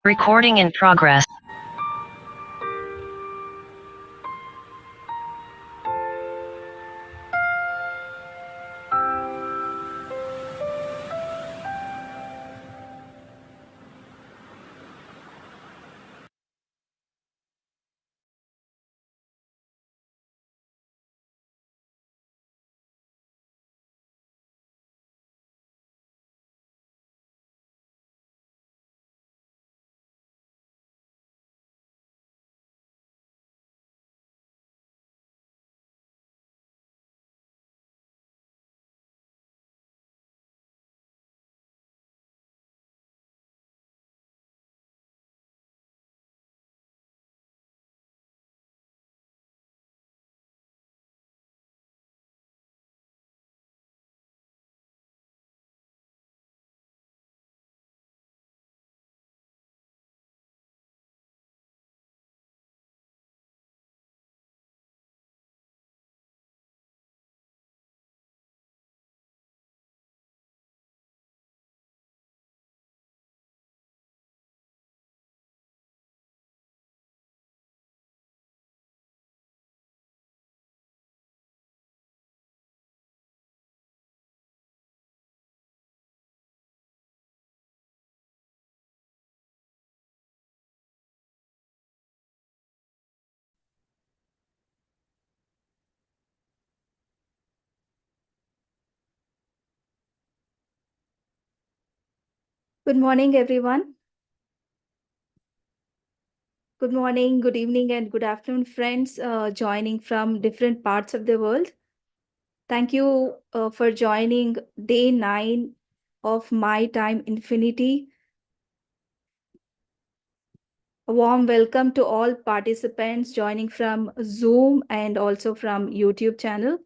Recording in progress. Good morning, everyone. Good morning, good evening, and good afternoon, friends joining from different parts of the world. Thank you for joining day 9 of My Time Infinity. A warm welcome to all participants joining from Zoom and also from YouTube channel.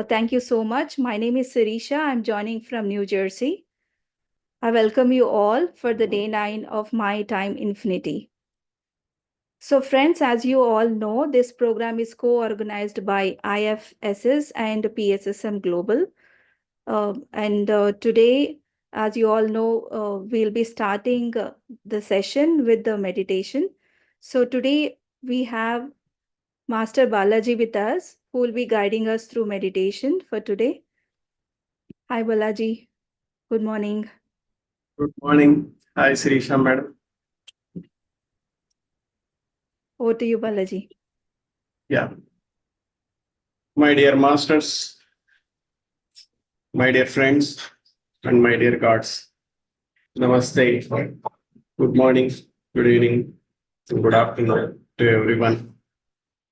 Thank you so much. My name is Sirisha. I'm joining from New Jersey. I welcome you all for the day 9 of My Time Infinity. So friends, as you all know, this program is co-organized by IFSS and PSSM Global. Today, as you all know, we'll be starting the session with the meditation. So today we have Master Balaji with us, who will be guiding us through meditation for today. Hi Balaji, good morning. Good morning. Hi, Sirisha madam. Over to you, Balaji. Yeah. My dear masters, my dear friends, and my dear gods. Namaste. Good morning, good evening, and good afternoon to everyone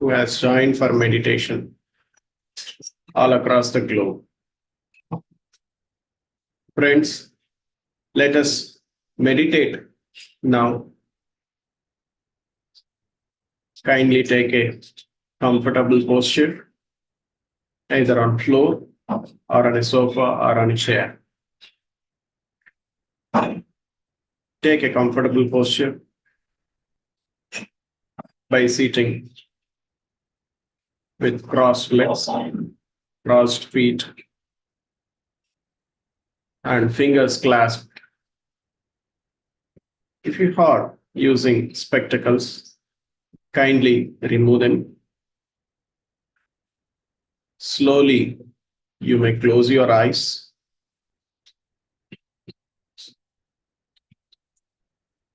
who has joined for meditation all across the globe. Friends, let us meditate now. Kindly take a comfortable posture, either on floor or on a sofa or on a chair. Take a comfortable posture by sitting with crossed legs, crossed feet, and fingers clasped. If you are using spectacles, kindly remove them. Slowly, you may close your eyes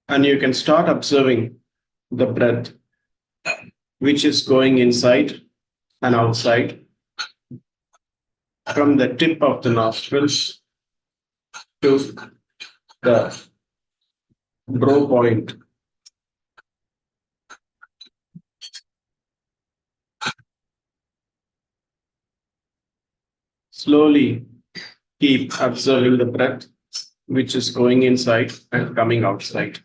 and you can start observing the breath which is going inside and outside from the tip of the nostrils to the brow point. Slowly keep observing the breath which is going inside and coming outside.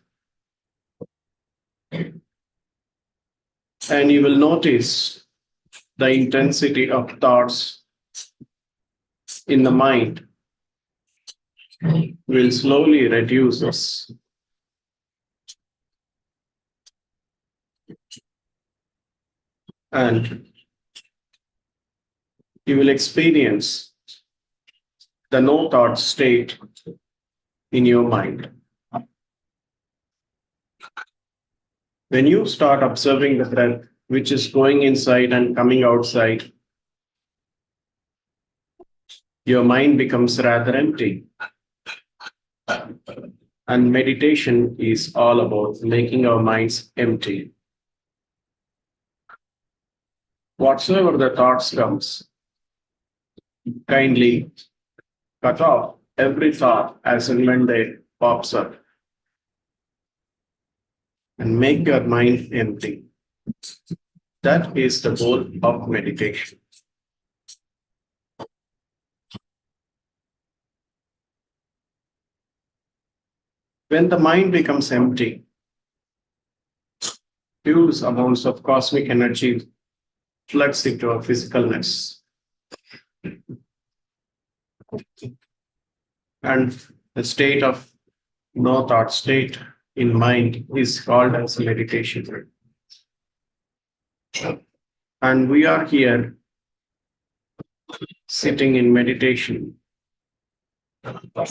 And you will notice the intensity of thoughts in the mind will slowly reduce us. And you will experience the no thought state in your mind. When you start observing the breath, which is going inside and coming outside, your mind becomes rather empty. And meditation is all about making our minds empty. Whatsoever the thoughts comes, kindly cut off every thought as and when they pops up and make your mind empty. That is the goal of meditation. When the mind becomes empty, huge amounts of cosmic energy floods into our physicalness. And the state of no thought state in mind is called as meditation. And we are here sitting in meditation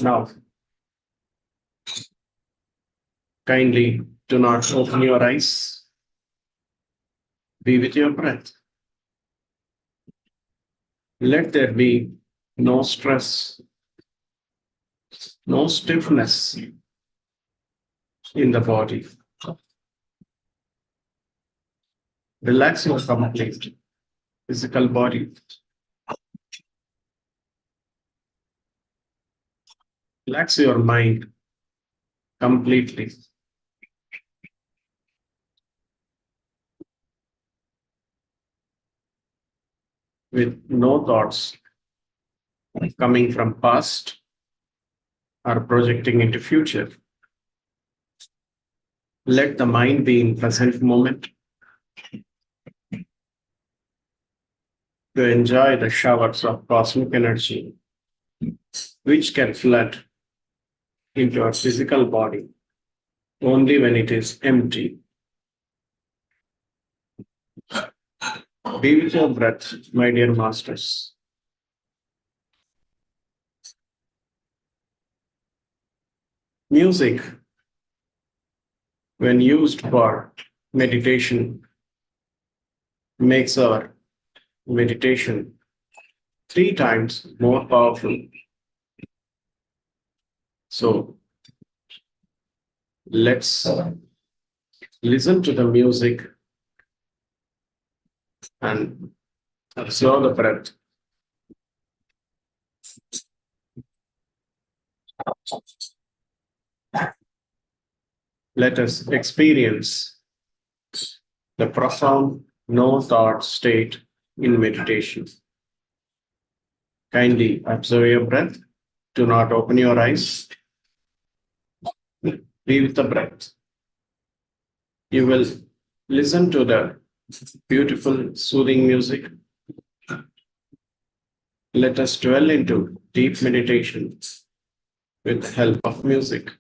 now. Kindly do not open your eyes. Be with your breath. Let there be no stress, no stiffness in the body. Relax your complete physical body. Relax your mind completely. With no thoughts coming from past or projecting into future. Let the mind be in present moment to enjoy the showers of cosmic energy which can flood into our physical body only when it is empty. Be with your breath, my dear masters. Music, when used for meditation, makes our meditation 3 times more powerful. So let's listen to the music and observe the breath. Let us experience the profound no thought state in meditation. Kindly observe your breath. Do not open your eyes. Be with the breath. You will listen to the beautiful, soothing music. Let us dwell into deep meditation with the help of music.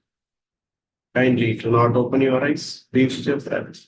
Kindly do not open your eyes. Be with your breath.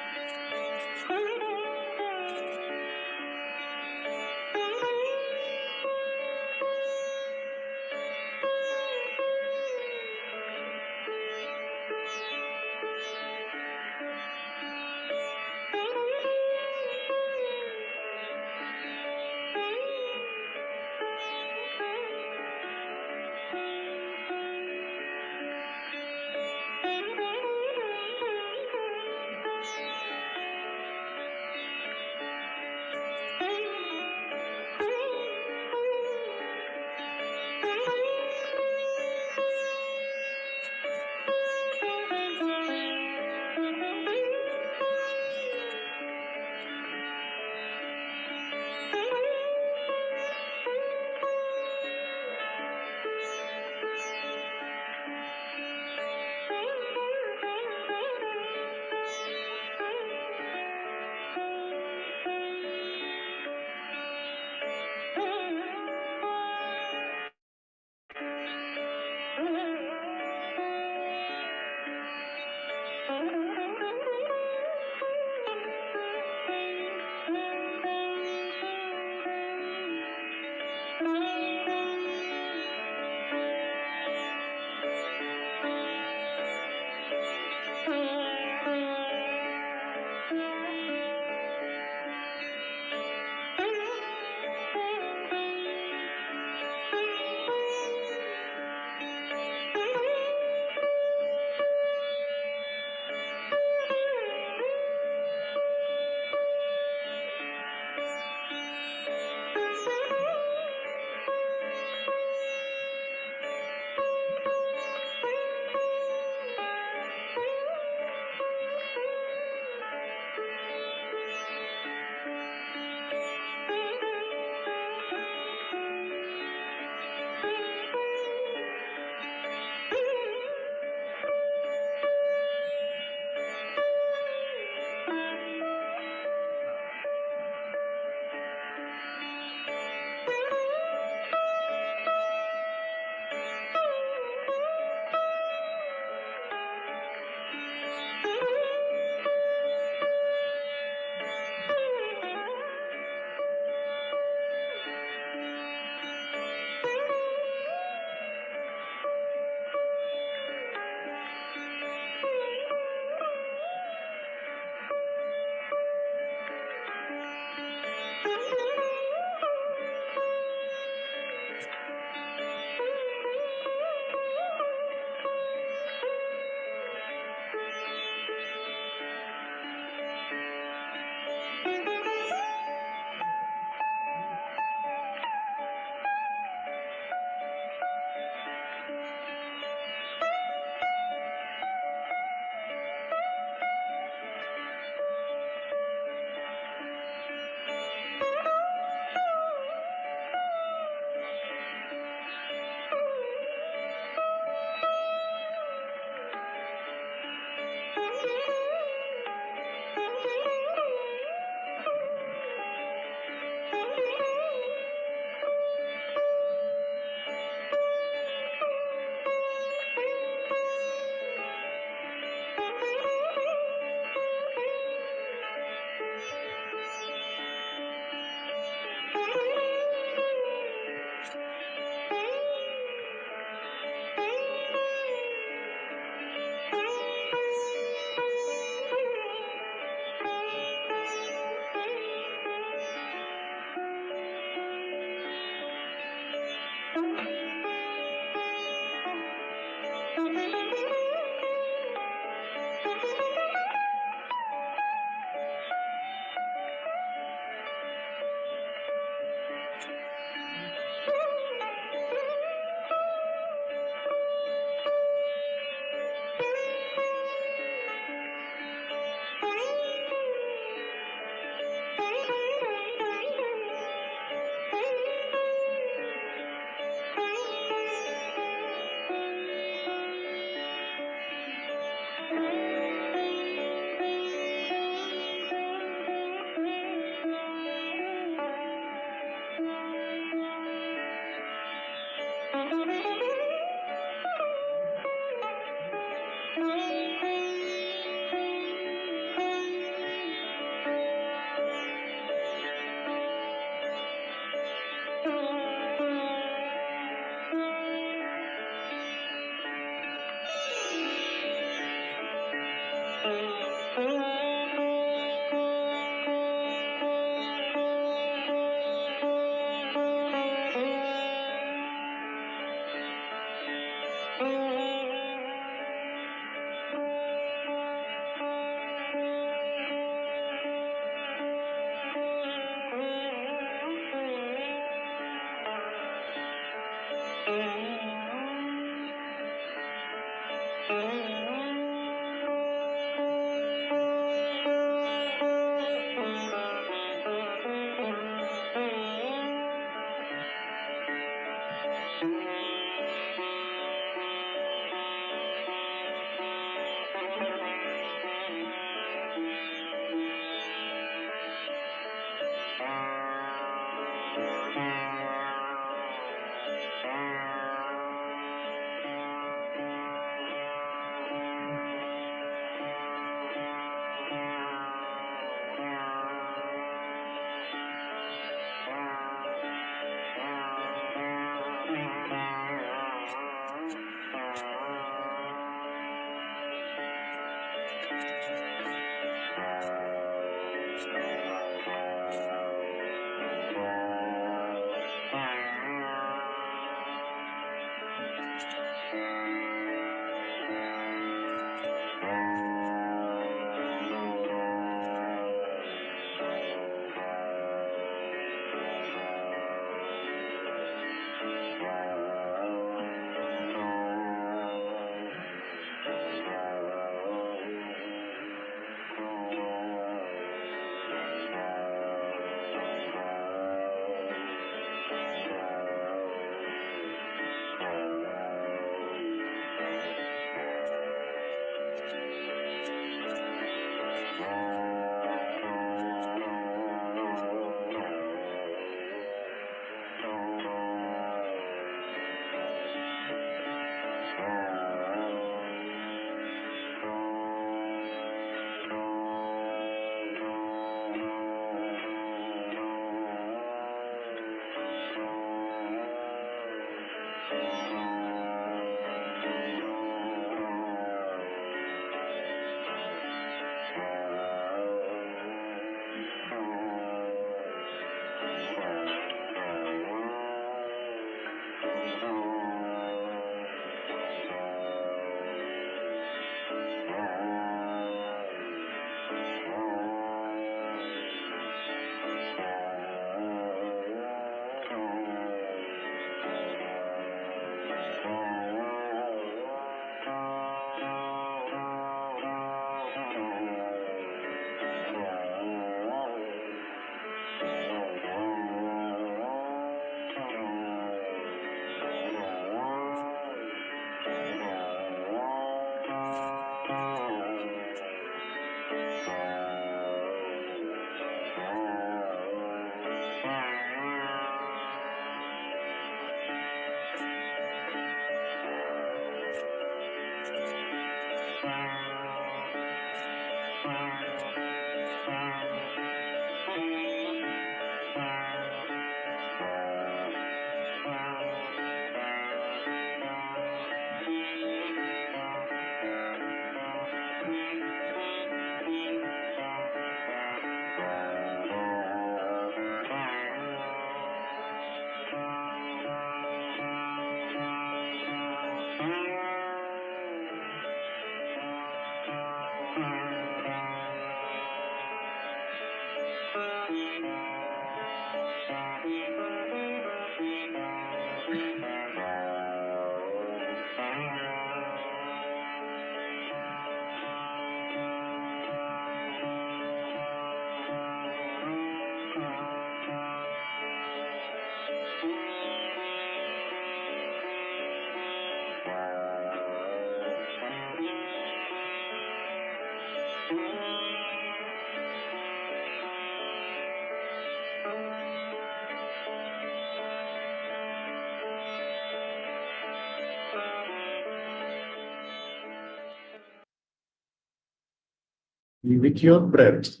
With your breath,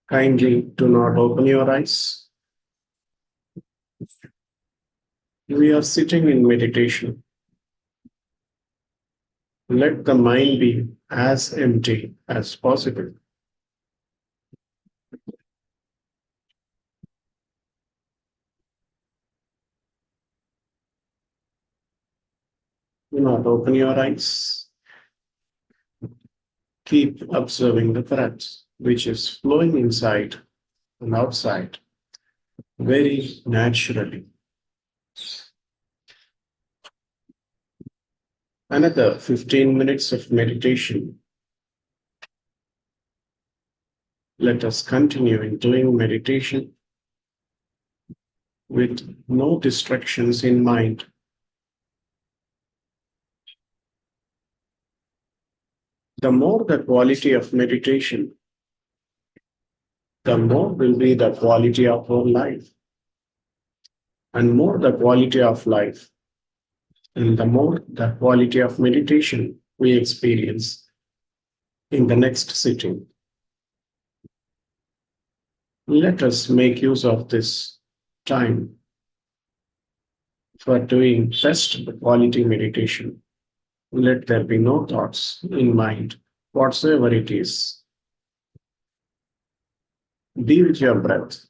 kindly do not open your eyes. We are sitting in meditation. Let the mind be as empty as possible. Do not open your eyes. Keep observing the breath, which is flowing inside and outside very naturally. Another 15 minutes of meditation. Let us continue in doing meditation with no distractions in mind. The more the quality of meditation, the more will be the quality of our life, and more the quality of life, and the more the quality of meditation we experience in the next sitting. Let us make use of this time for doing best quality meditation. Let there be no thoughts in mind, whatsoever it is. Be with your breath.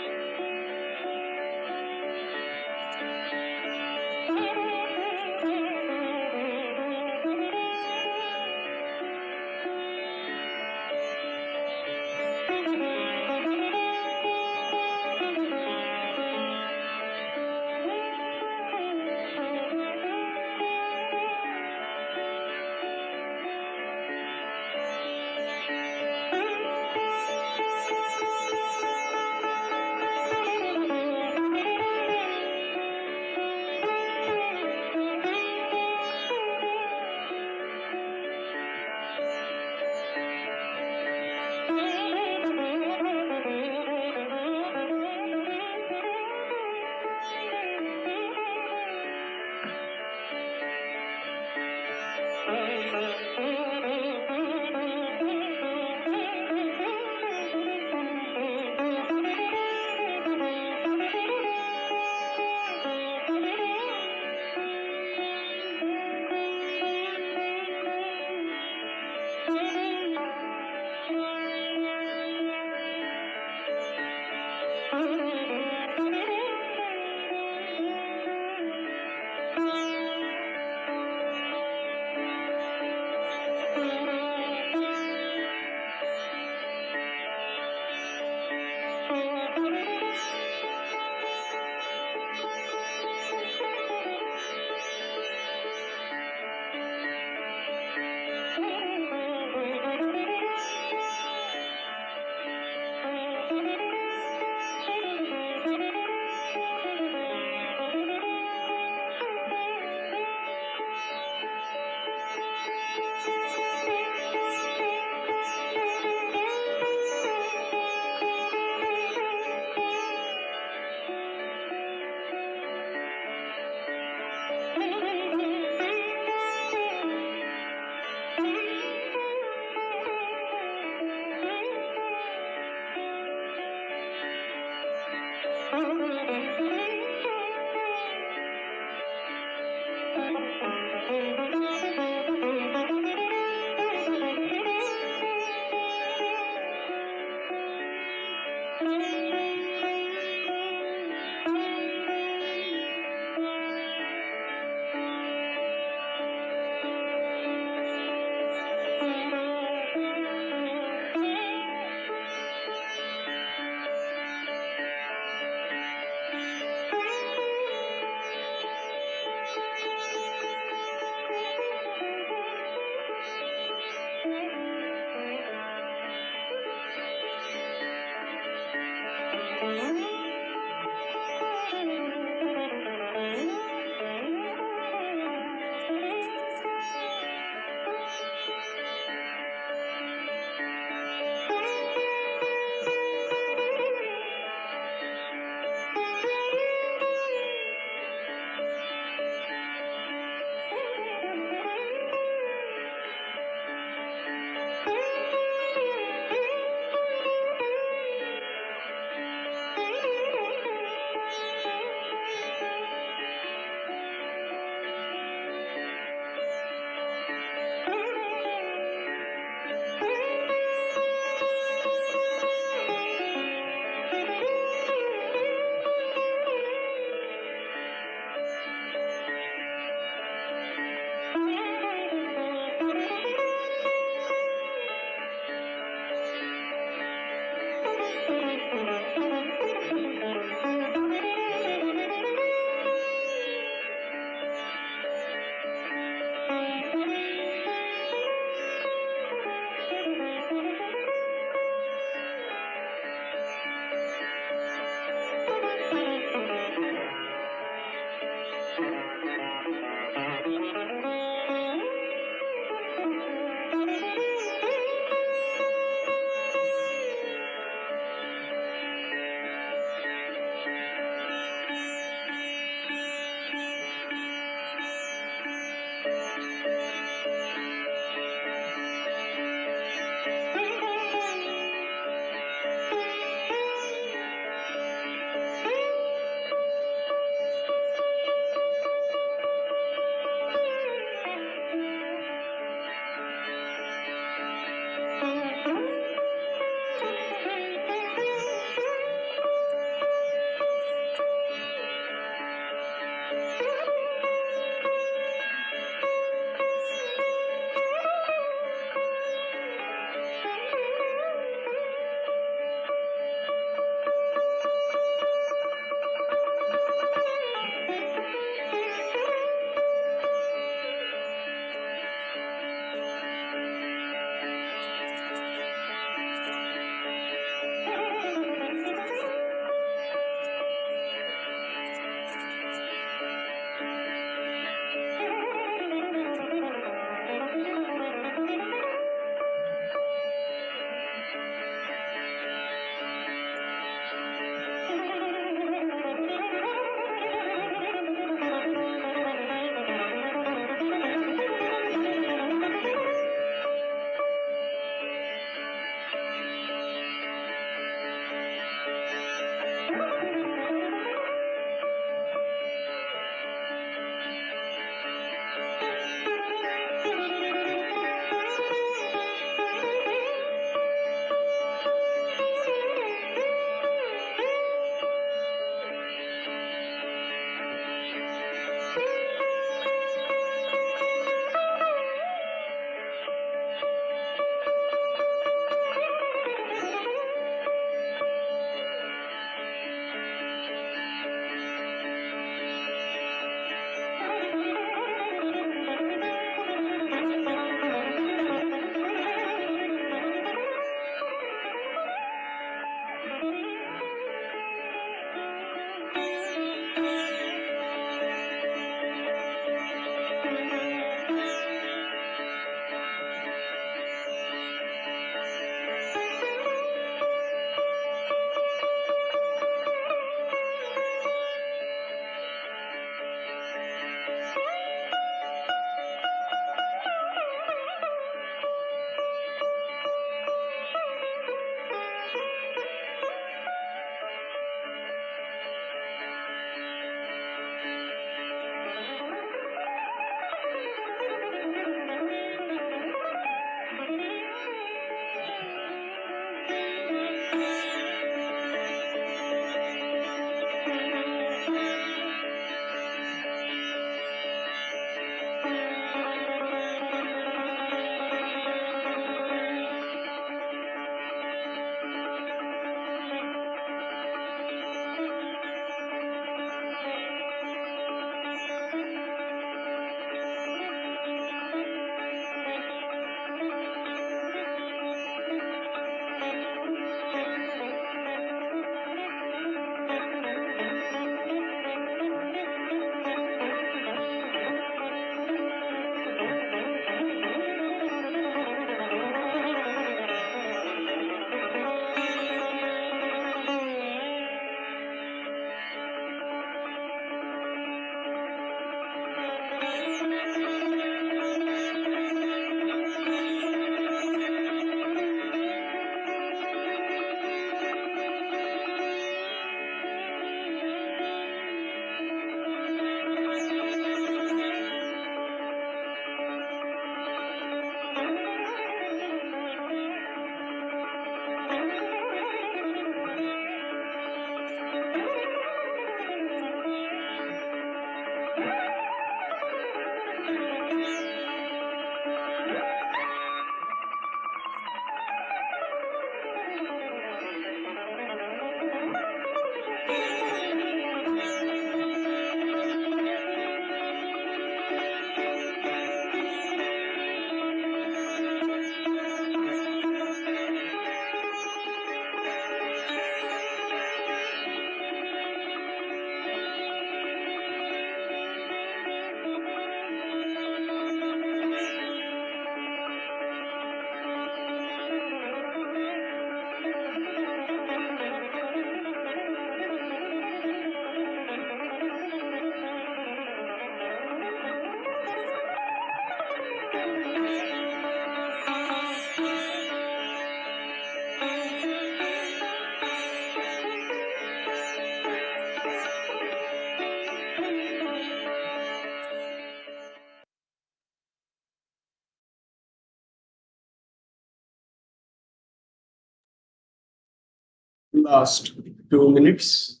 Last 2 minutes.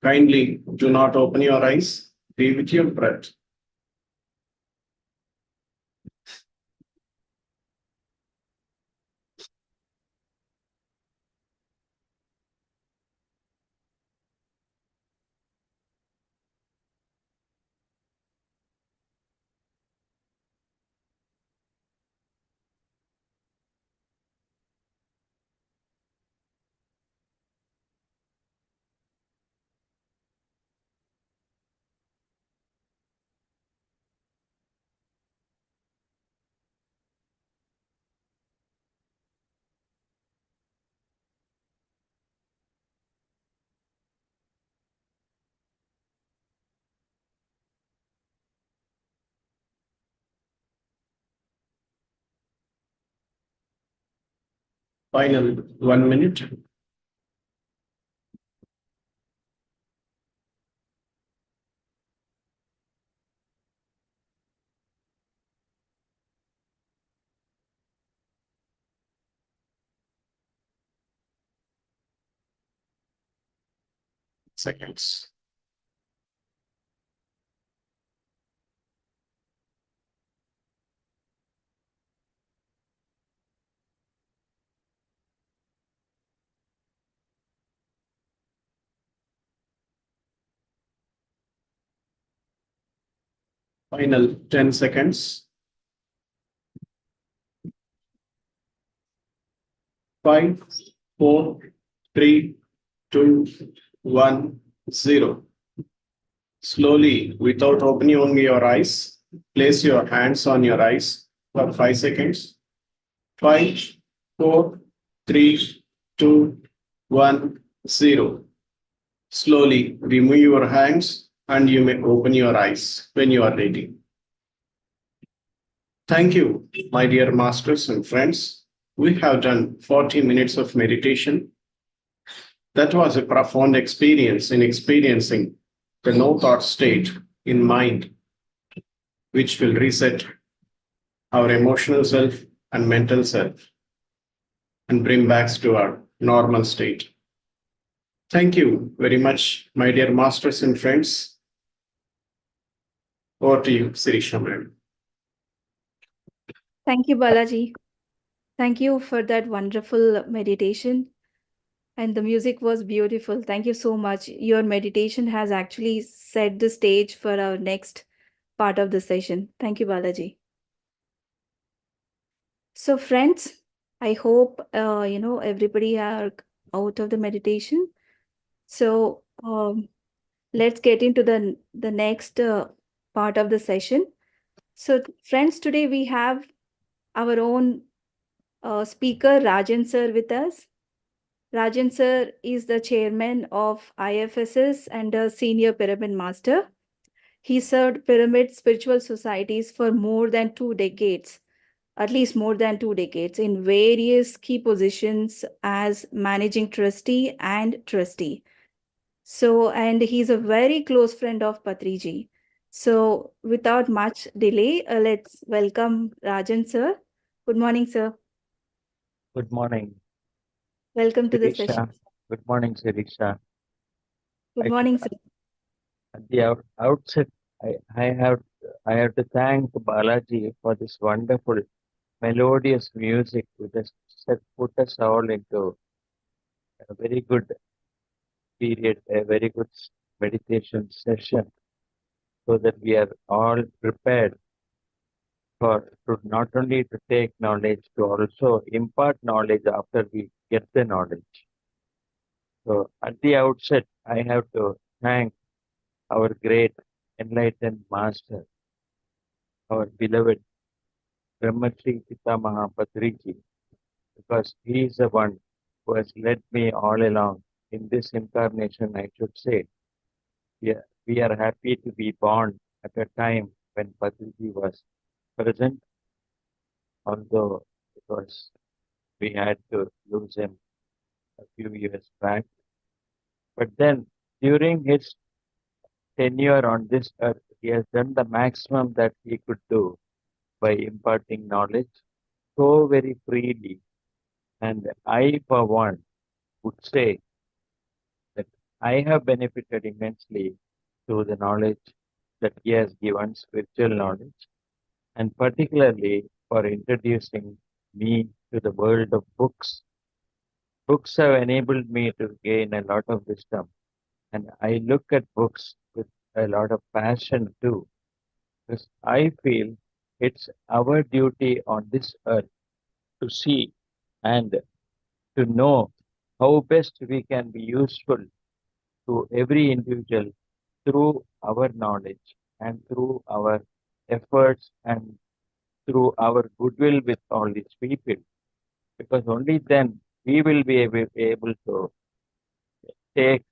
Kindly do not open your eyes. Be with your breath. Final 1 minute. Seconds. Final 10 seconds. 5, 4, 3, 2, 1, 0. Slowly, without opening your eyes, place your hands on your eyes for 5 seconds. 5, 4, 3, 2, 1, 0. Slowly remove your hands and you may open your eyes when you are ready. Thank you, my dear masters and friends. We have done 40 minutes of meditation. That was a profound experience in experiencing the no thought state in mind, which will reset our emotional self and mental self and bring back to our normal state. Thank you very much, my dear masters and friends. Over to you, Sirisha madam. Thank you, Balaji. Thank you for that wonderful meditation. And the music was beautiful. Thank you so much. Your meditation has actually set the stage for our next part of the session. Thank you, Balaji. So, friends, I hope everybody are out of the meditation. So, let's get into the next part of the session. So, friends, today we have our own speaker, Rajan sir, with us. Rajan sir is the chairman of IFSS and a senior pyramid master. He served pyramid spiritual societies for more than 2 decades, at least more than 2 decades, in various key positions as managing trustee and trustee. So, and he's a very close friend of Patriji. So, without much delay, let's welcome Rajan sir. Good morning, sir. Good morning, Welcome to the Sirisha. session. Good morning, Sirisha. Good I, morning, sir. at the outset, I have to thank Balaji for this wonderful melodious music which has put us all into a very good period, a very good meditation session, so that we are all prepared for to not only to take knowledge, to also impart knowledge after we get the knowledge. So at the outset, I have to thank our great enlightened master, our beloved Brahmashri Pitamaha Patriji, because he is the one who has led me all along in this incarnation, I should say. We are happy to be born at a time when Patriji was present, although it was we had to lose him a few years back. But then during his tenure on this earth, he has done the maximum that he could do by imparting knowledge so very freely. And I, for one, would say that I have benefited immensely through the knowledge that he has given, spiritual knowledge, and particularly for introducing me to the world of books. Books have enabled me to gain a lot of wisdom, and I look at books with a lot of passion too, because I feel it's our duty on this earth to see and to know how best we can be useful to every individual through our knowledge and through our efforts and through our goodwill with all these people, because only then we will be able to take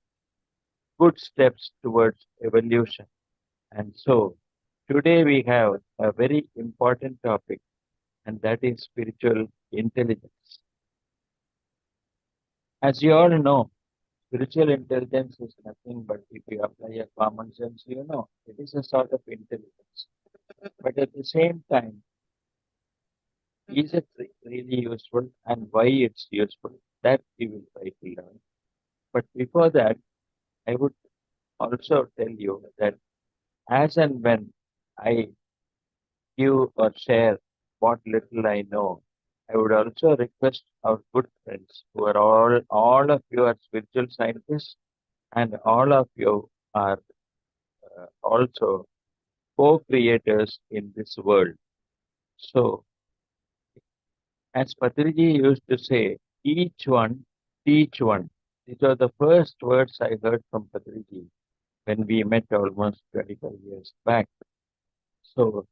good steps towards evolution. And so today we have a very important topic, and that is spiritual intelligence. As you all know, spiritual intelligence is nothing but, if you apply a common sense, it is a sort of intelligence. But at the same time, is it really useful and why it's useful? That we will try to learn. But before that, I would also tell you that as and when I give or share what little I know, I would also request our good friends who are all of you are spiritual scientists, and all of you are also co-creators in this world. So, as Patriji used to say, each one teach one. These are the first words I heard from Patriji when we met almost 25 years back. So,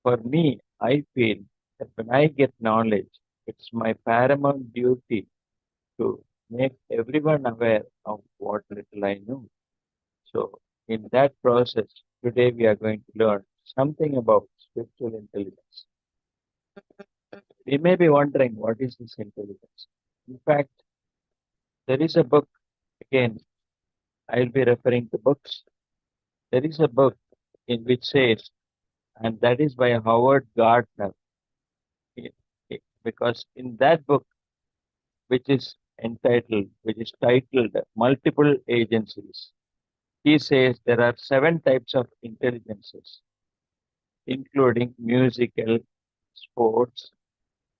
for me, I feel that when I get knowledge, it's my paramount duty to make everyone aware of what little I know. So, in that process, today we are going to learn something about spiritual intelligence. We may be wondering, what is this intelligence? In fact, there is a book, again, I'll be referring to books. There is a book in which says, and that is by Howard Gardner, i- because in that book, which is titled Multiple Agencies, he says there are 7 types of intelligences, including musical, sports,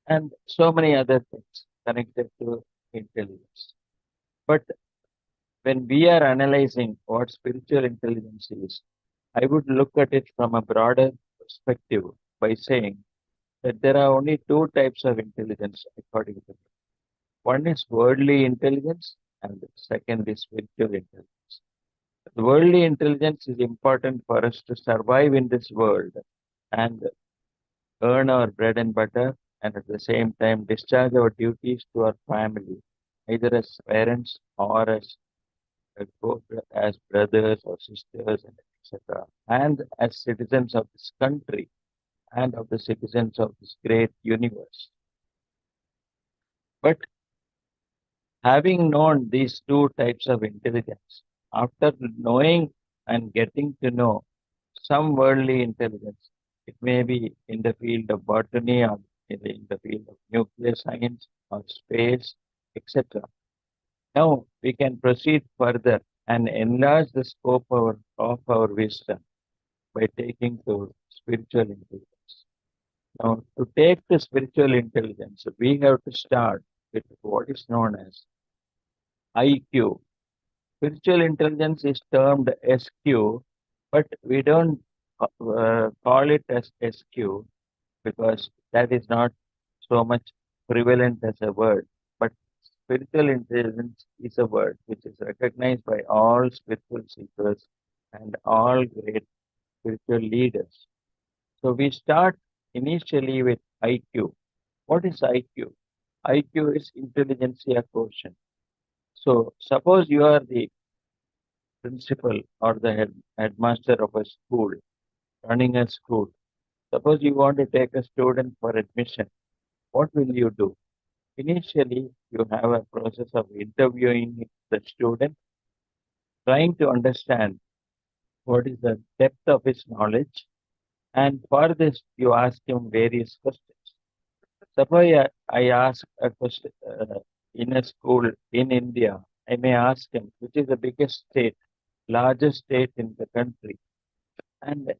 and so many other things connected to intelligence. But when we are analyzing what spiritual intelligence is, I would look at it from a broader perspective by saying that there are only 2 types of intelligence according to me. One is worldly intelligence, and the second is spiritual intelligence. The worldly intelligence is important for us to survive in this world and earn our bread and butter, and at the same time discharge our duties to our family, either as parents or both as brothers or sisters, and etc., and as citizens of this country and of the citizens of this great universe. But having known these 2 types of intelligence, after knowing and getting to know some worldly intelligence, it may be in the field of botany or in the field of nuclear science or space, etc. Now we can proceed further and enlarge the scope of our wisdom by taking to spiritual intelligence. Now, to take the spiritual intelligence, we have to start with what is known as IQ. Spiritual intelligence is termed SQ, but we don't call it as SQ because that is not so much prevalent as a word. But spiritual intelligence is a word which is recognized by all spiritual seekers and all great spiritual leaders. So we start initially with IQ. What is IQ? IQ is intelligentsia quotient. So suppose you are the principal or the headmaster of a school, running a school. Suppose you want to take a student for admission. What will you do? Initially, you have a process of interviewing the student, trying to understand what is the depth of his knowledge, and for this, you ask him various questions. Suppose I ask a question, in a school in India, I may ask him, which is the biggest state, largest state in the country? And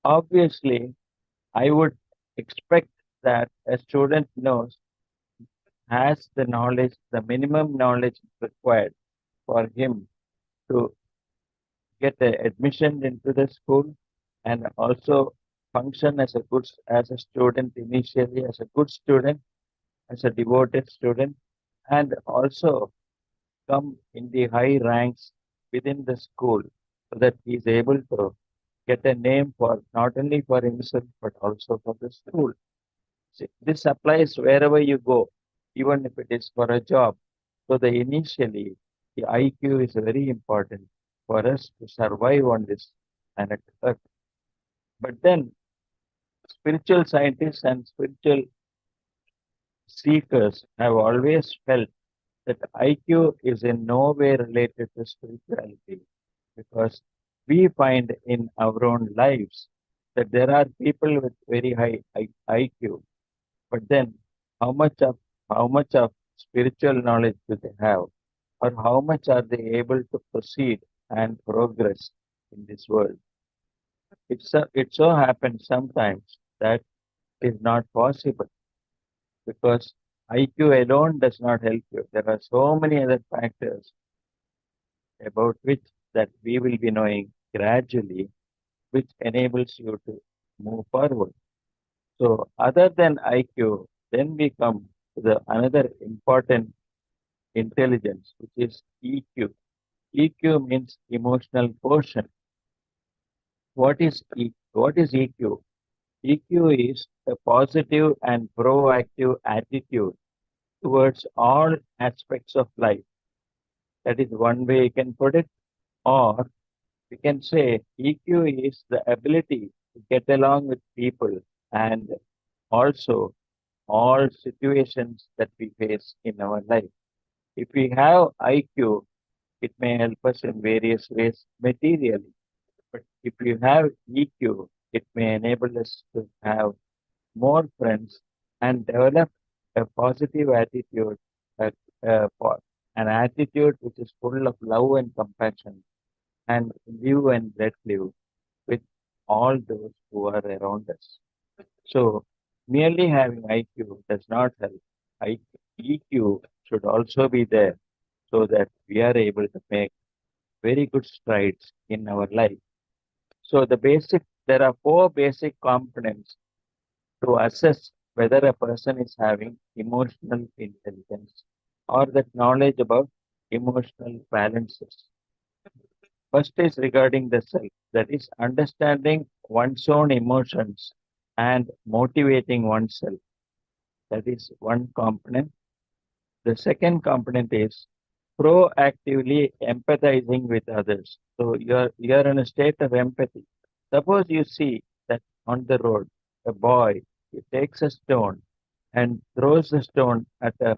obviously, I would expect that a student has the knowledge, the minimum knowledge required for him to get admission into the school and also function as as a student initially, as a good student, as a devoted student, and also come in the high ranks within the school so that he is able to get a name for not only for himself but also for the school. See, this applies wherever you go, even if it is for a job. So initially the IQ is very important for us to survive on this planet Earth. But then spiritual scientists and spiritual seekers have always felt that IQ is in no way related to spirituality because we find in our own lives that there are people with very high IQ, but then how much of how much of spiritual knowledge do they have, or how much are they able to proceed and progress in this world? It so happens sometimes that is not possible because IQ alone does not help you. There are so many other factors about which that we will be knowing gradually, which enables you to move forward. So, other than IQ, then we come to the another important intelligence, which is EQ. EQ means emotional quotient. What is EQ? EQ is a positive and proactive attitude towards all aspects of life. That is one way you can put it. Or we can say EQ is the ability to get along with people and also all situations that we face in our life. If we have IQ, it may help us in various ways materially. But if you have EQ, it may enable us to have more friends and develop a positive attitude, uh, an attitude which is full of love and compassion, and live and let live with all those who are around us. So, merely having IQ does not help. EQ should also be there so that we are able to make very good strides in our life. So, there are four basic components to assess whether a person is having emotional intelligence or that knowledge about emotional balances. First is regarding the self, that is understanding one's own emotions and motivating oneself. That is one component. The second component is proactively empathizing with others. So you're in a state of empathy. Suppose you see that on the road a boy he takes a stone and throws the stone at a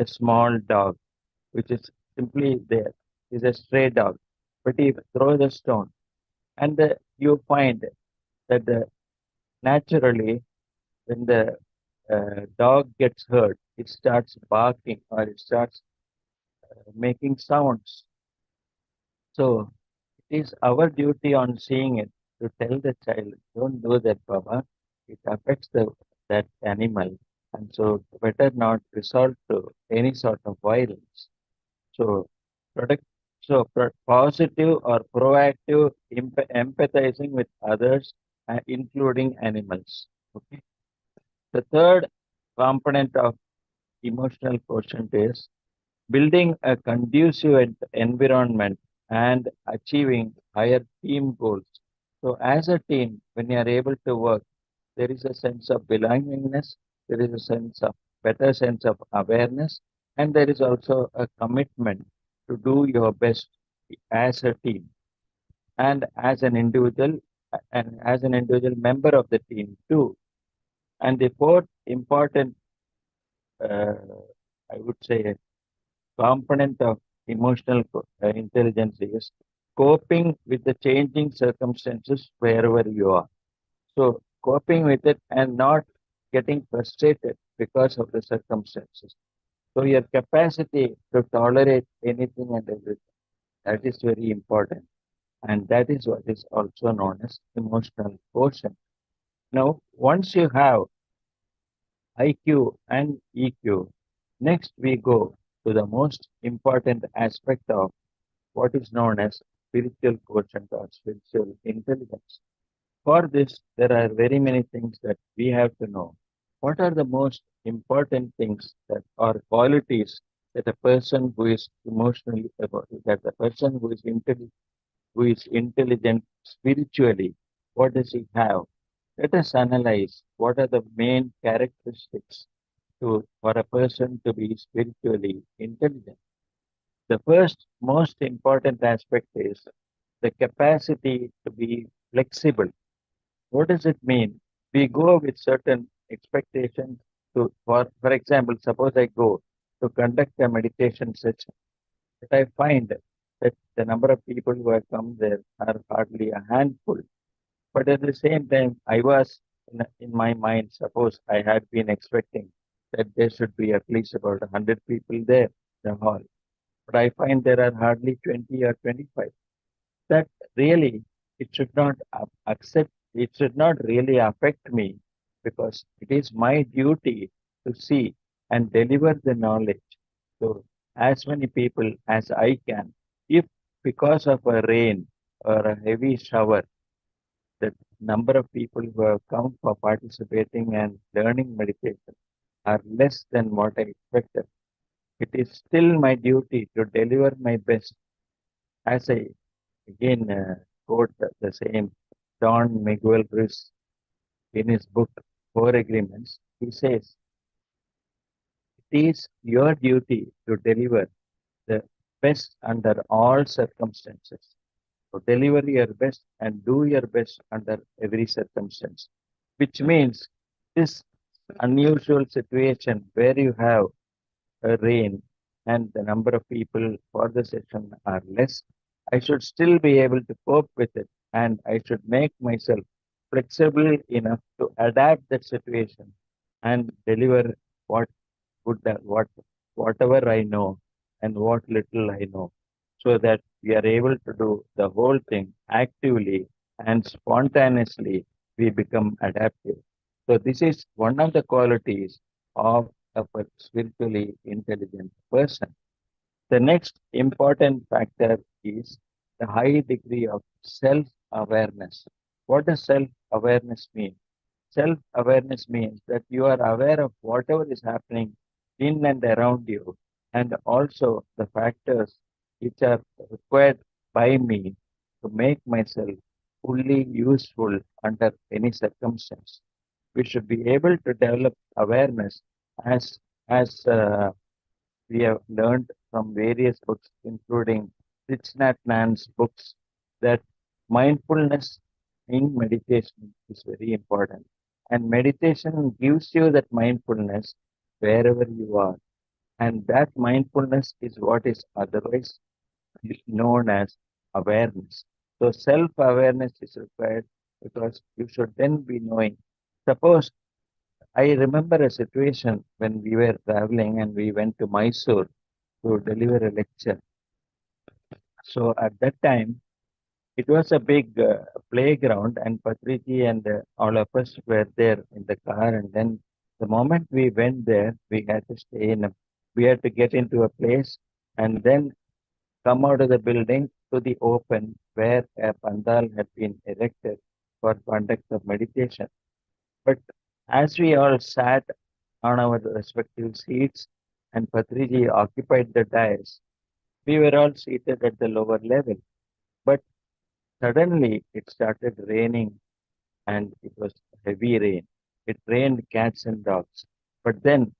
small dog, which is simply there, is a stray dog. But he throws a stone, and you find that naturally when the dog gets hurt, it starts barking or it starts making sounds. So it is our duty on seeing it to tell the child, don't do that, Baba. It affects that animal. And so better not resort to any sort of violence. So product, positive or proactive empathizing with others, including animals. Okay. The third component of emotional quotient is building a conducive environment and achieving higher team goals. So, as a team, when you are able to work, there is a sense of belongingness, there is a better sense of awareness, and there is also a commitment to do your best as a team and as an individual member of the team too. And the fourth important, uh, I would say, component of intelligence is coping with the changing circumstances wherever you are. So, coping with it and not getting frustrated because of the circumstances. So your capacity to tolerate anything and everything, that is very important. And that is what is also known as emotional quotient. Now, once you have IQ and EQ, next we go to the most important aspect of what is known as spiritual quotient or spiritual intelligence. For this, there are very many things that we have to know. What are the most important things that are qualities that a person who is emotionally, that a person who is intelligent spiritually, what does he have? Let us analyze what are the main characteristics for a person to be spiritually intelligent. The first most important aspect is the capacity to be flexible. What does it mean? We go with certain expectations for example, suppose I go to conduct a meditation session, but I find that the number of people who have come there are hardly a handful. But at the same time, I was in my mind, suppose I had been expecting that there should be at least about 100 people there in the hall. But I find there are hardly 20 or 25. That really, it should not it should not really affect me because it is my duty to see and deliver the knowledge to as many people as I can. If because of a rain or a heavy shower, the number of people who have come for participating and learning meditation are less than what I expected. It is still my duty to deliver my best. As I again quote the same Don Miguel Ruiz in his book Four Agreements, he says, it is your duty to deliver the best under all circumstances. So deliver your best and do your best under every circumstance, which means this unusual situation where you have a rain and the number of people for the session are less, I should still be able to cope with it and I should make myself flexible enough to adapt that situation and deliver what whatever I know and what little I know, so that we are able to do the whole thing actively and spontaneously. We become adaptive. So this is one of the qualities of a spiritually intelligent person. The next important factor is the high degree of self-awareness. What does self-awareness mean? Self-awareness means that you are aware of whatever is happening in and around you, and also the factors which are required by me to make myself fully useful under any circumstance. We should be able to develop awareness as as we have learned from various books, including Thich Nhat Hanh's books, that mindfulness in meditation is very important. And meditation gives you that mindfulness wherever you are. And that mindfulness is what is otherwise known as awareness. So self awareness is required because you should then be knowing. Suppose I remember a situation when we were traveling and we went to Mysore to deliver a lecture. So at that time, it was a big playground, and Patriji and all of us were there in the car. And then the moment we went there, we had to get into a place and then come out of the building to the open where a pandal had been erected for conduct of meditation. But as we all sat on our respective seats and Patriji occupied the dais, we were all seated at the lower level. But suddenly it started raining and it was heavy rain. It rained cats and dogs. But then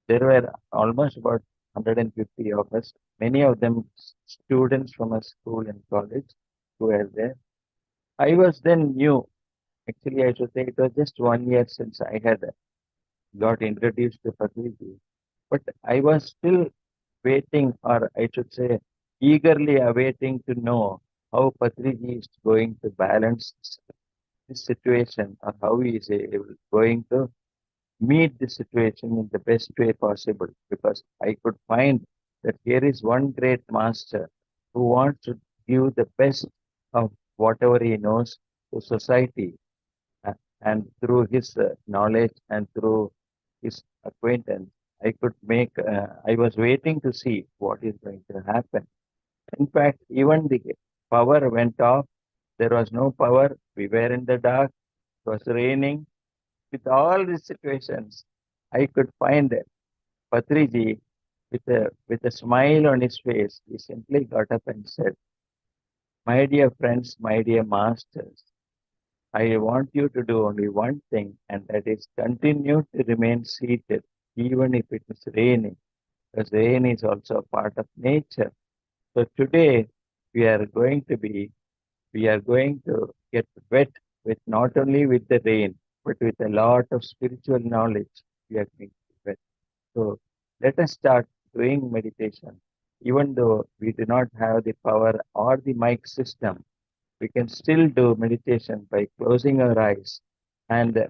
there were almost about 150 of us, many of them students from a school and college who were there. I was then new. Actually, I should say it was just 1 year since I had got introduced to Patriji. But I was still waiting, or I should say, eagerly awaiting to know how Patriji is going to balance this situation or how he is going to meet the situation in the best way possible, because I could find that here is one great master who wants to give the best of whatever he knows to society, uh, and through his knowledge and through his acquaintance, I was waiting to see what is going to happen. In fact, even the power went off. There was no power. We were in the dark. It was raining. With all these situations, I could find Patriji with a smile on his face. He simply got up and said, "My dear friends, my dear masters, I want you to do only one thing, and that is continue to remain seated, even if it is raining, because rain is also a part of nature. So today we are going to be, we are going to get wet with not only with the rain, but with a lot of spiritual knowledge. We are going to be wet. So let us start doing meditation, even though we do not have the power or the mic system. We can still do meditation by closing our eyes. And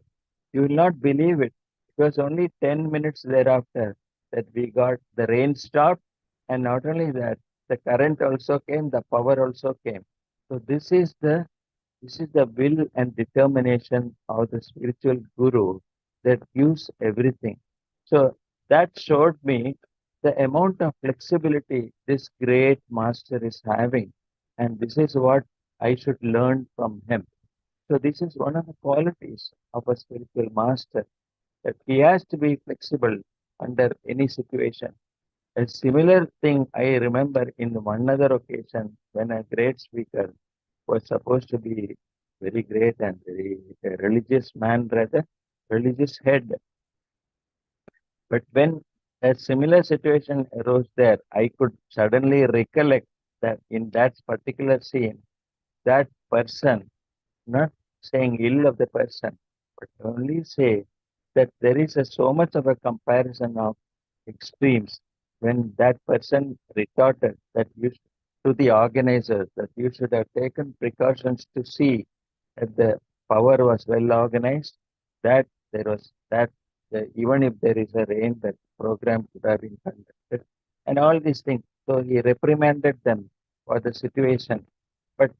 you will not believe it. It was only 10 minutes thereafter that we got the rain stopped. And not only that, the current also came, the power also came. So this is the will and determination of the spiritual guru that gives everything. So that showed me the amount of flexibility this great master is having. And this is what I should learn from him. So this is one of the qualities of a spiritual master, that he has to be flexible under any situation. A similar thing I remember in one other occasion when a great speaker was supposed to be very great and very religious man, rather religious head. But when a similar situation arose there, I could suddenly recollect that in that particular scene, that person, not saying ill of the person, but only say that there is so much of a comparison of extremes when that person retorted that to the organizers that you should have taken precautions to see that the power was well organized, that there was that even if there is a rain, that program could have been conducted, and all these things. So he reprimanded them for the situation. But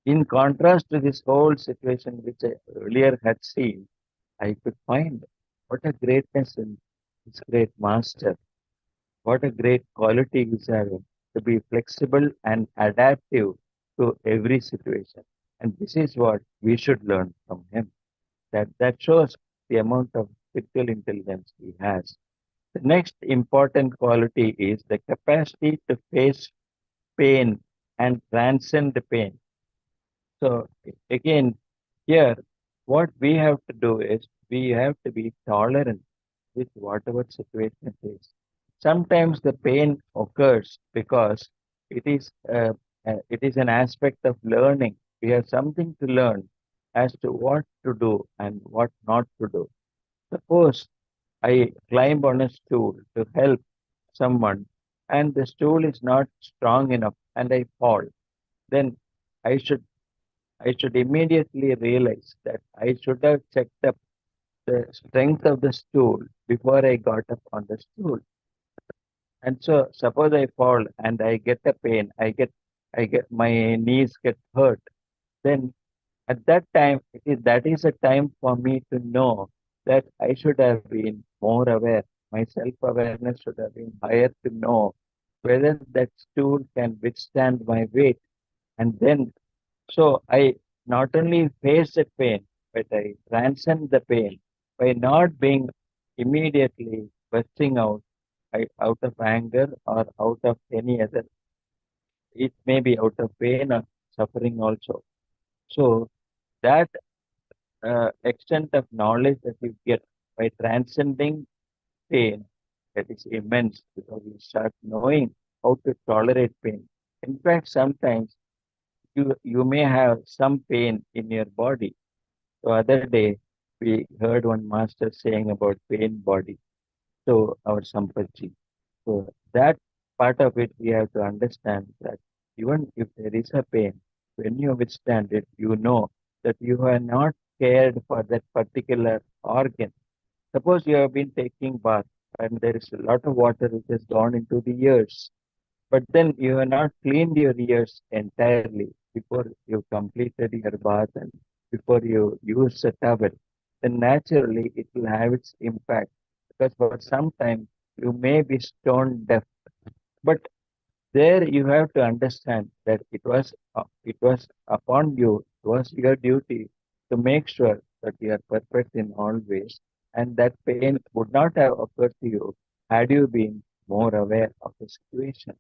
in contrast to this whole situation which I earlier had seen, I could find what a greatness in this great master, what a great quality he's having to be flexible and adaptive to every situation. And this is what we should learn from him. That shows the amount of spiritual intelligence he has. The next important quality is the capacity to face pain and transcend the pain. So again, here, what we have to do is we have to be tolerant with whatever situation it is. Sometimes the pain occurs because it is it is an aspect of learning. We have something to learn as to what to do and what not to do. Suppose I climb on a stool to help someone, and the stool is not strong enough and I fall. Then I should I should immediately realize that I should have checked up the strength of the stool before I got up on the stool. And so suppose I fall and I get a pain, I get my knees get hurt. Then at that time, that is a time for me to know that I should have been more aware. My self-awareness should have been higher to know whether that stool can withstand my weight. And then, so I not only face the pain, but I transcend the pain by not being immediately bursting out of anger or out of any other. It may be out of pain or suffering also. So that extent of knowledge that you get by transcending pain, that is immense, because you start knowing how to tolerate pain. In fact, sometimes you may have some pain in your body. So other day we heard one master saying about pain body. So our Sampaji. So that part of it we have to understand that even if there is a pain, when you withstand it, you know that you have not cared for that particular organ. Suppose you have been taking bath and there is a lot of water which has gone into the ears, but then you have not cleaned your ears entirely before you completed your bath and before you use a towel, then naturally it will have its impact because for some time you may be stone deaf. But there you have to understand that it was upon you, it was your duty to make sure that you are perfect in all ways, and that pain would not have occurred to you had you been more aware of the situation.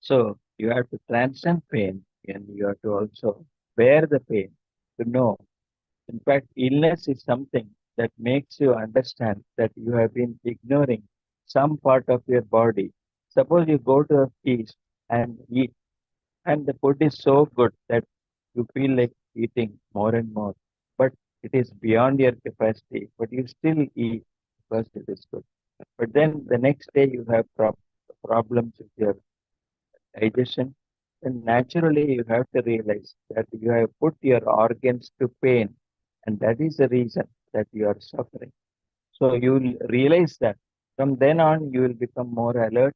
So you have to transcend pain and you have to also bear the pain to know. In fact, illness is something that makes you understand that you have been ignoring some part of your body. Suppose you go to a feast and eat, and the food is so good that you feel like eating more and more, but it is beyond your capacity, but you still eat because it is good. But then the next day you have problems with your digestion, then naturally you have to realize that you have put your organs to pain, and that is the reason that you are suffering. So you will realize that from then on you will become more alert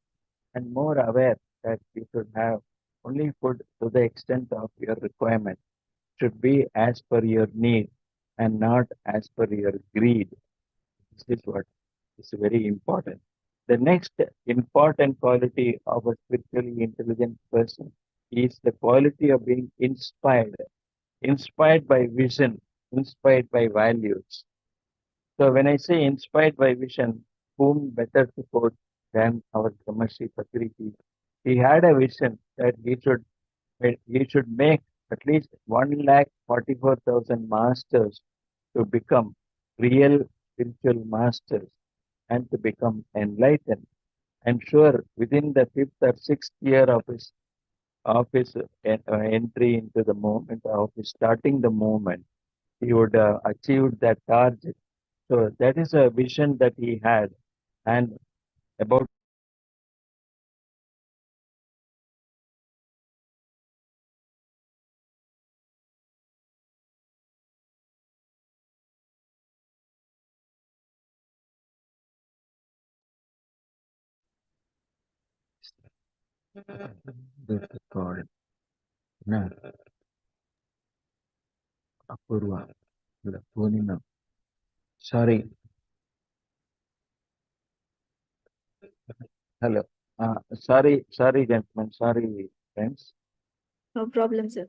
and more aware that you should have only food to the extent of your requirement, should be as per your need and not as per your greed. This is what is very important. The next important quality of a spiritually intelligent person is the quality of being inspired, inspired by vision, inspired by values. So when I say inspired by vision, whom better to quote than our Brahmarshi Patriji? He had a vision that he should make at least 1,44,000 masters to become real spiritual masters and to become enlightened. I'm sure within the fifth or sixth year of his entry into the movement, of his starting the movement, he would achieve that target. So that is a vision that he had. And about the called na Apurva, the Purnima. Sorry, hello. Sorry, gentlemen. Sorry, friends. No problem, sir.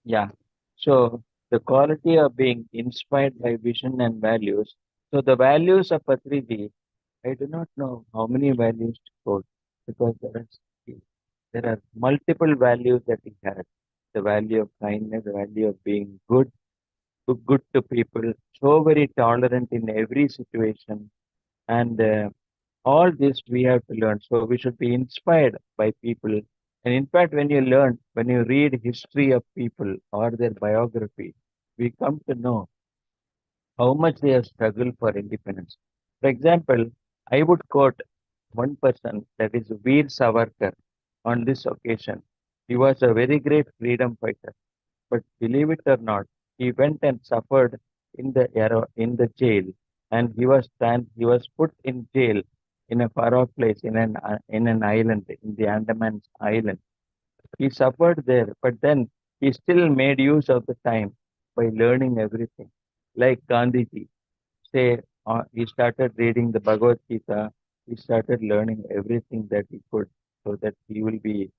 Yeah. So the quality of being inspired by vision and values. So the values of Patriji, I do not know how many values to quote because there are multiple values that he had. The value of kindness, the value of being good to people, so very tolerant in every situation, and all this we have to learn. So we should be inspired by people. And in fact, when you read history of people or their biography, we come to know how much they have struggled for independence. For example, I would quote one person, that is Veer Savarkar, on this occasion. He was a very great freedom fighter, but believe it or not, he went and suffered in the jail, and he was put in jail in a far off place in an island in the Andaman Island. He suffered there, but then he still made use of the time by learning everything. Like Gandhiji, say he started reading the Bhagavad Gita, he started learning everything that he could, so that he will be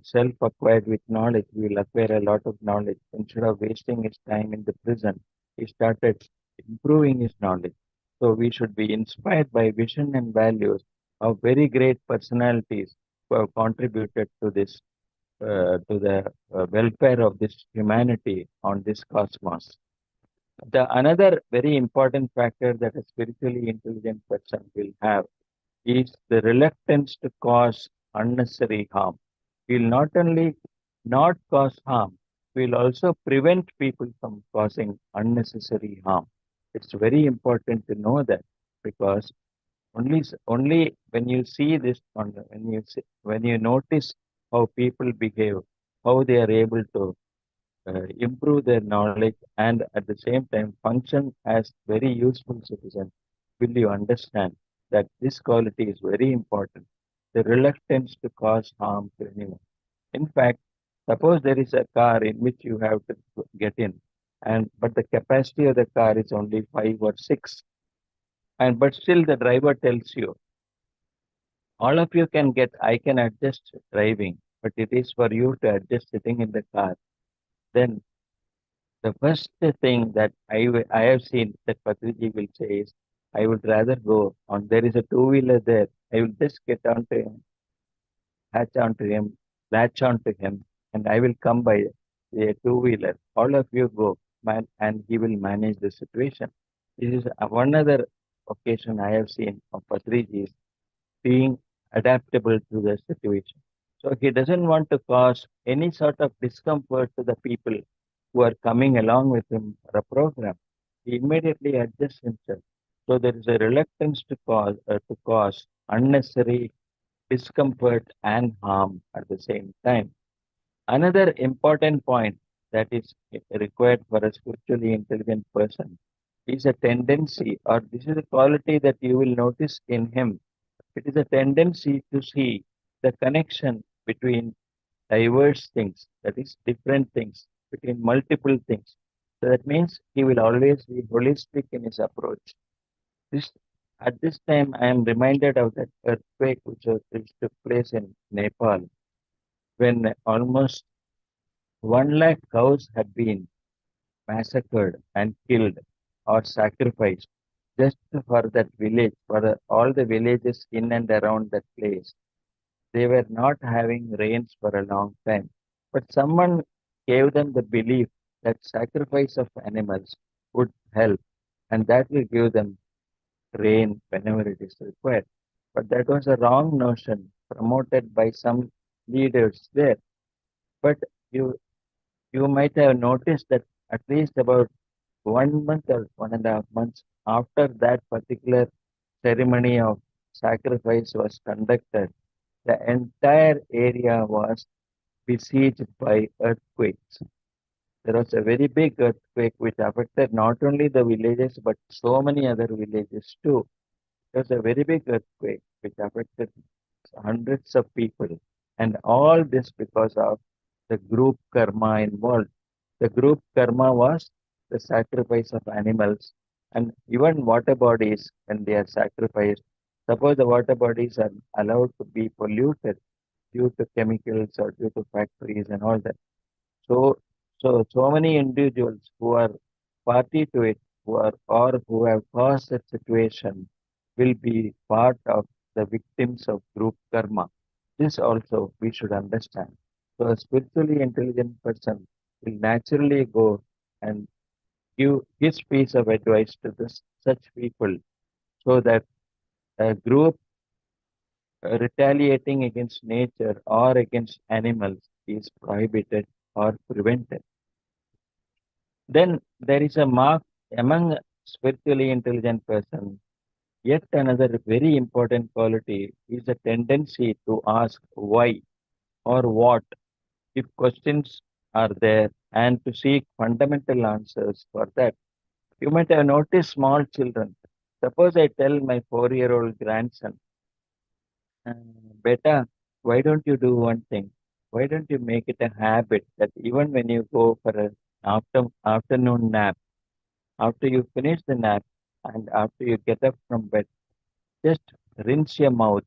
self-acquired with knowledge. He will acquire a lot of knowledge. Instead of wasting his time in the prison, he started improving his knowledge. So we should be inspired by vision and values of very great personalities who have contributed to the welfare of this humanity on this cosmos. The another very important factor that a spiritually intelligent person will have is the reluctance to cause unnecessary harm. He will not only not cause harm, we will also prevent people from causing unnecessary harm. It's very important to know that because only when you see this, when you notice how people behave, how they are able to improve their knowledge, and at the same time function as very useful citizen. Will you understand that this quality is very important? The reluctance to cause harm to anyone. In fact, suppose there is a car in which you have to get in, and but the capacity of the car is only 5 or 6, and but still the driver tells you, all of you can get, I can adjust driving, but it is for you to adjust sitting in the car. Then the first thing that I have seen that Patriji will say is, I would rather go on. There is a two-wheeler there. I will just get onto him, hatch onto him, latch onto him, and I will come by a two-wheeler. All of you go, man, and he will manage the situation. This is one other occasion I have seen of Patriji being adaptable to the situation. So he doesn't want to cause any sort of discomfort to the people who are coming along with him for a program. He immediately adjusts himself. So there is a reluctance to cause unnecessary discomfort and harm at the same time. Another important point that is required for a spiritually intelligent person is a tendency, or this is a quality that you will notice in him. It is a tendency to see the connection between diverse things, that is, different things, between multiple things. So that means he will always be holistic in his approach. This at this time, I am reminded of that earthquake which took place in Nepal, when almost 1 lakh cows had been massacred and killed or sacrificed just for that village, for all the villages in and around that place. They were not having rains for a long time. But someone gave them the belief that sacrifice of animals would help, and that will give them rain whenever it is required. But that was a wrong notion promoted by some leaders there. But you you might have noticed that at least about 1 month or 1.5 months after that particular ceremony of sacrifice was conducted, the entire area was besieged by earthquakes. There was a very big earthquake which affected not only the villages but so many other villages too. There was a very big earthquake which affected hundreds of people, and all this because of the group karma involved. The group karma was the sacrifice of animals, and even water bodies, when they are sacrificed. Suppose the water bodies are allowed to be polluted due to chemicals or due to factories and all that. So, so many individuals who are party to it, who are or who have caused that situation, will be part of the victims of group karma. This also we should understand. So, a spiritually intelligent person will naturally go and give his piece of advice to such people, so that a group retaliating against nature or against animals is prohibited or prevented. Then there is a mark among spiritually intelligent person. Yet another very important quality is a tendency to ask why or what if questions are there, and to seek fundamental answers for that. You might have noticed small children. Suppose I tell my 4-year-old grandson, uh, Beta, why don't you do one thing? Why don't you make it a habit that even when you go for an afternoon nap, after you finish the nap and after you get up from bed, just rinse your mouth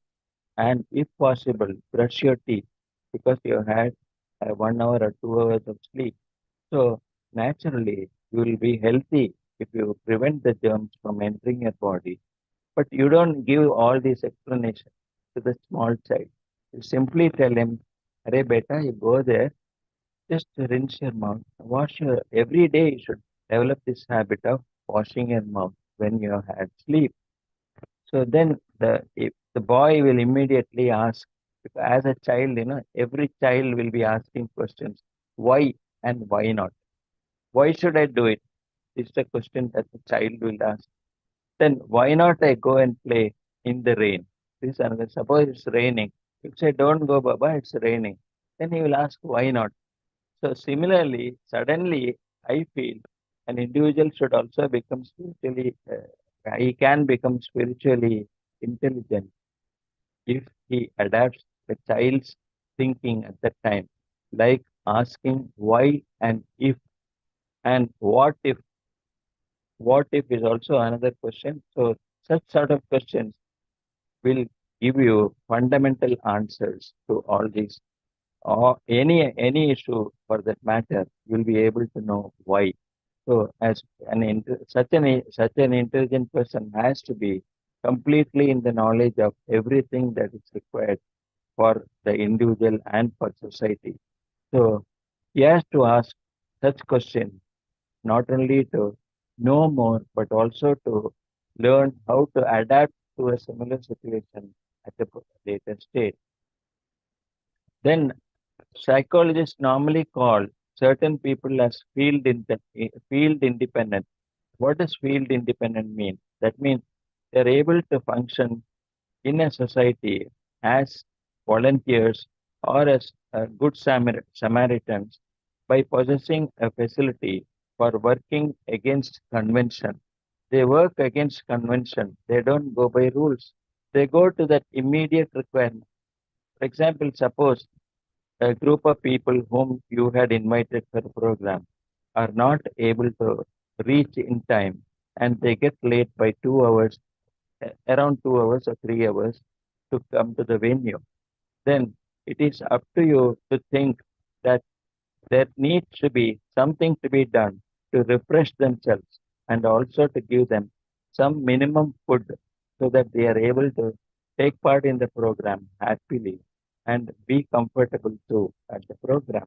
and, if possible, brush your teeth because you had 1 hour or 2 hours of sleep. So, naturally, you will be healthy if you prevent the germs from entering your body. But you don't give all these explanations to the small child. You simply tell him, Arey beta, you go there, just rinse your mouth. Wash your every day you should develop this habit of washing your mouth when you have had sleep. So then if the boy will immediately ask, as a child, every child will be asking questions, why and why not? Why should I do it? Is the question that the child will ask. Then why not I go and play in the rain? This is another. Suppose it's raining. You say, don't go, Baba, it's raining. Then he will ask, why not? So similarly, suddenly I feel an individual should also become spiritually, he can become spiritually intelligent if he adapts the child's thinking at that time, like asking why and if and what if. What if is also another question. So such sort of questions will give you fundamental answers to all these or any issue for that matter. You'll be able to know why. So as such an intelligent person has to be completely in the knowledge of everything that is required for the individual and for society. So he has to ask such questions not only to know more, but also to learn how to adapt to a similar situation at a later stage. Then psychologists normally call certain people as field independent. What does field independent mean? That means they're able to function in a society as volunteers or as good Samaritans by possessing a facility for working against convention. They work against convention. They don't go by rules. They go to that immediate requirement. For example, suppose a group of people whom you had invited for a program are not able to reach in time and they get late by 2 hours, around 2 hours or 3 hours to come to the venue. Then it is up to you to think that there needs to be something to be done to refresh themselves and also to give them some minimum food so that they are able to take part in the program happily and be comfortable too at the program.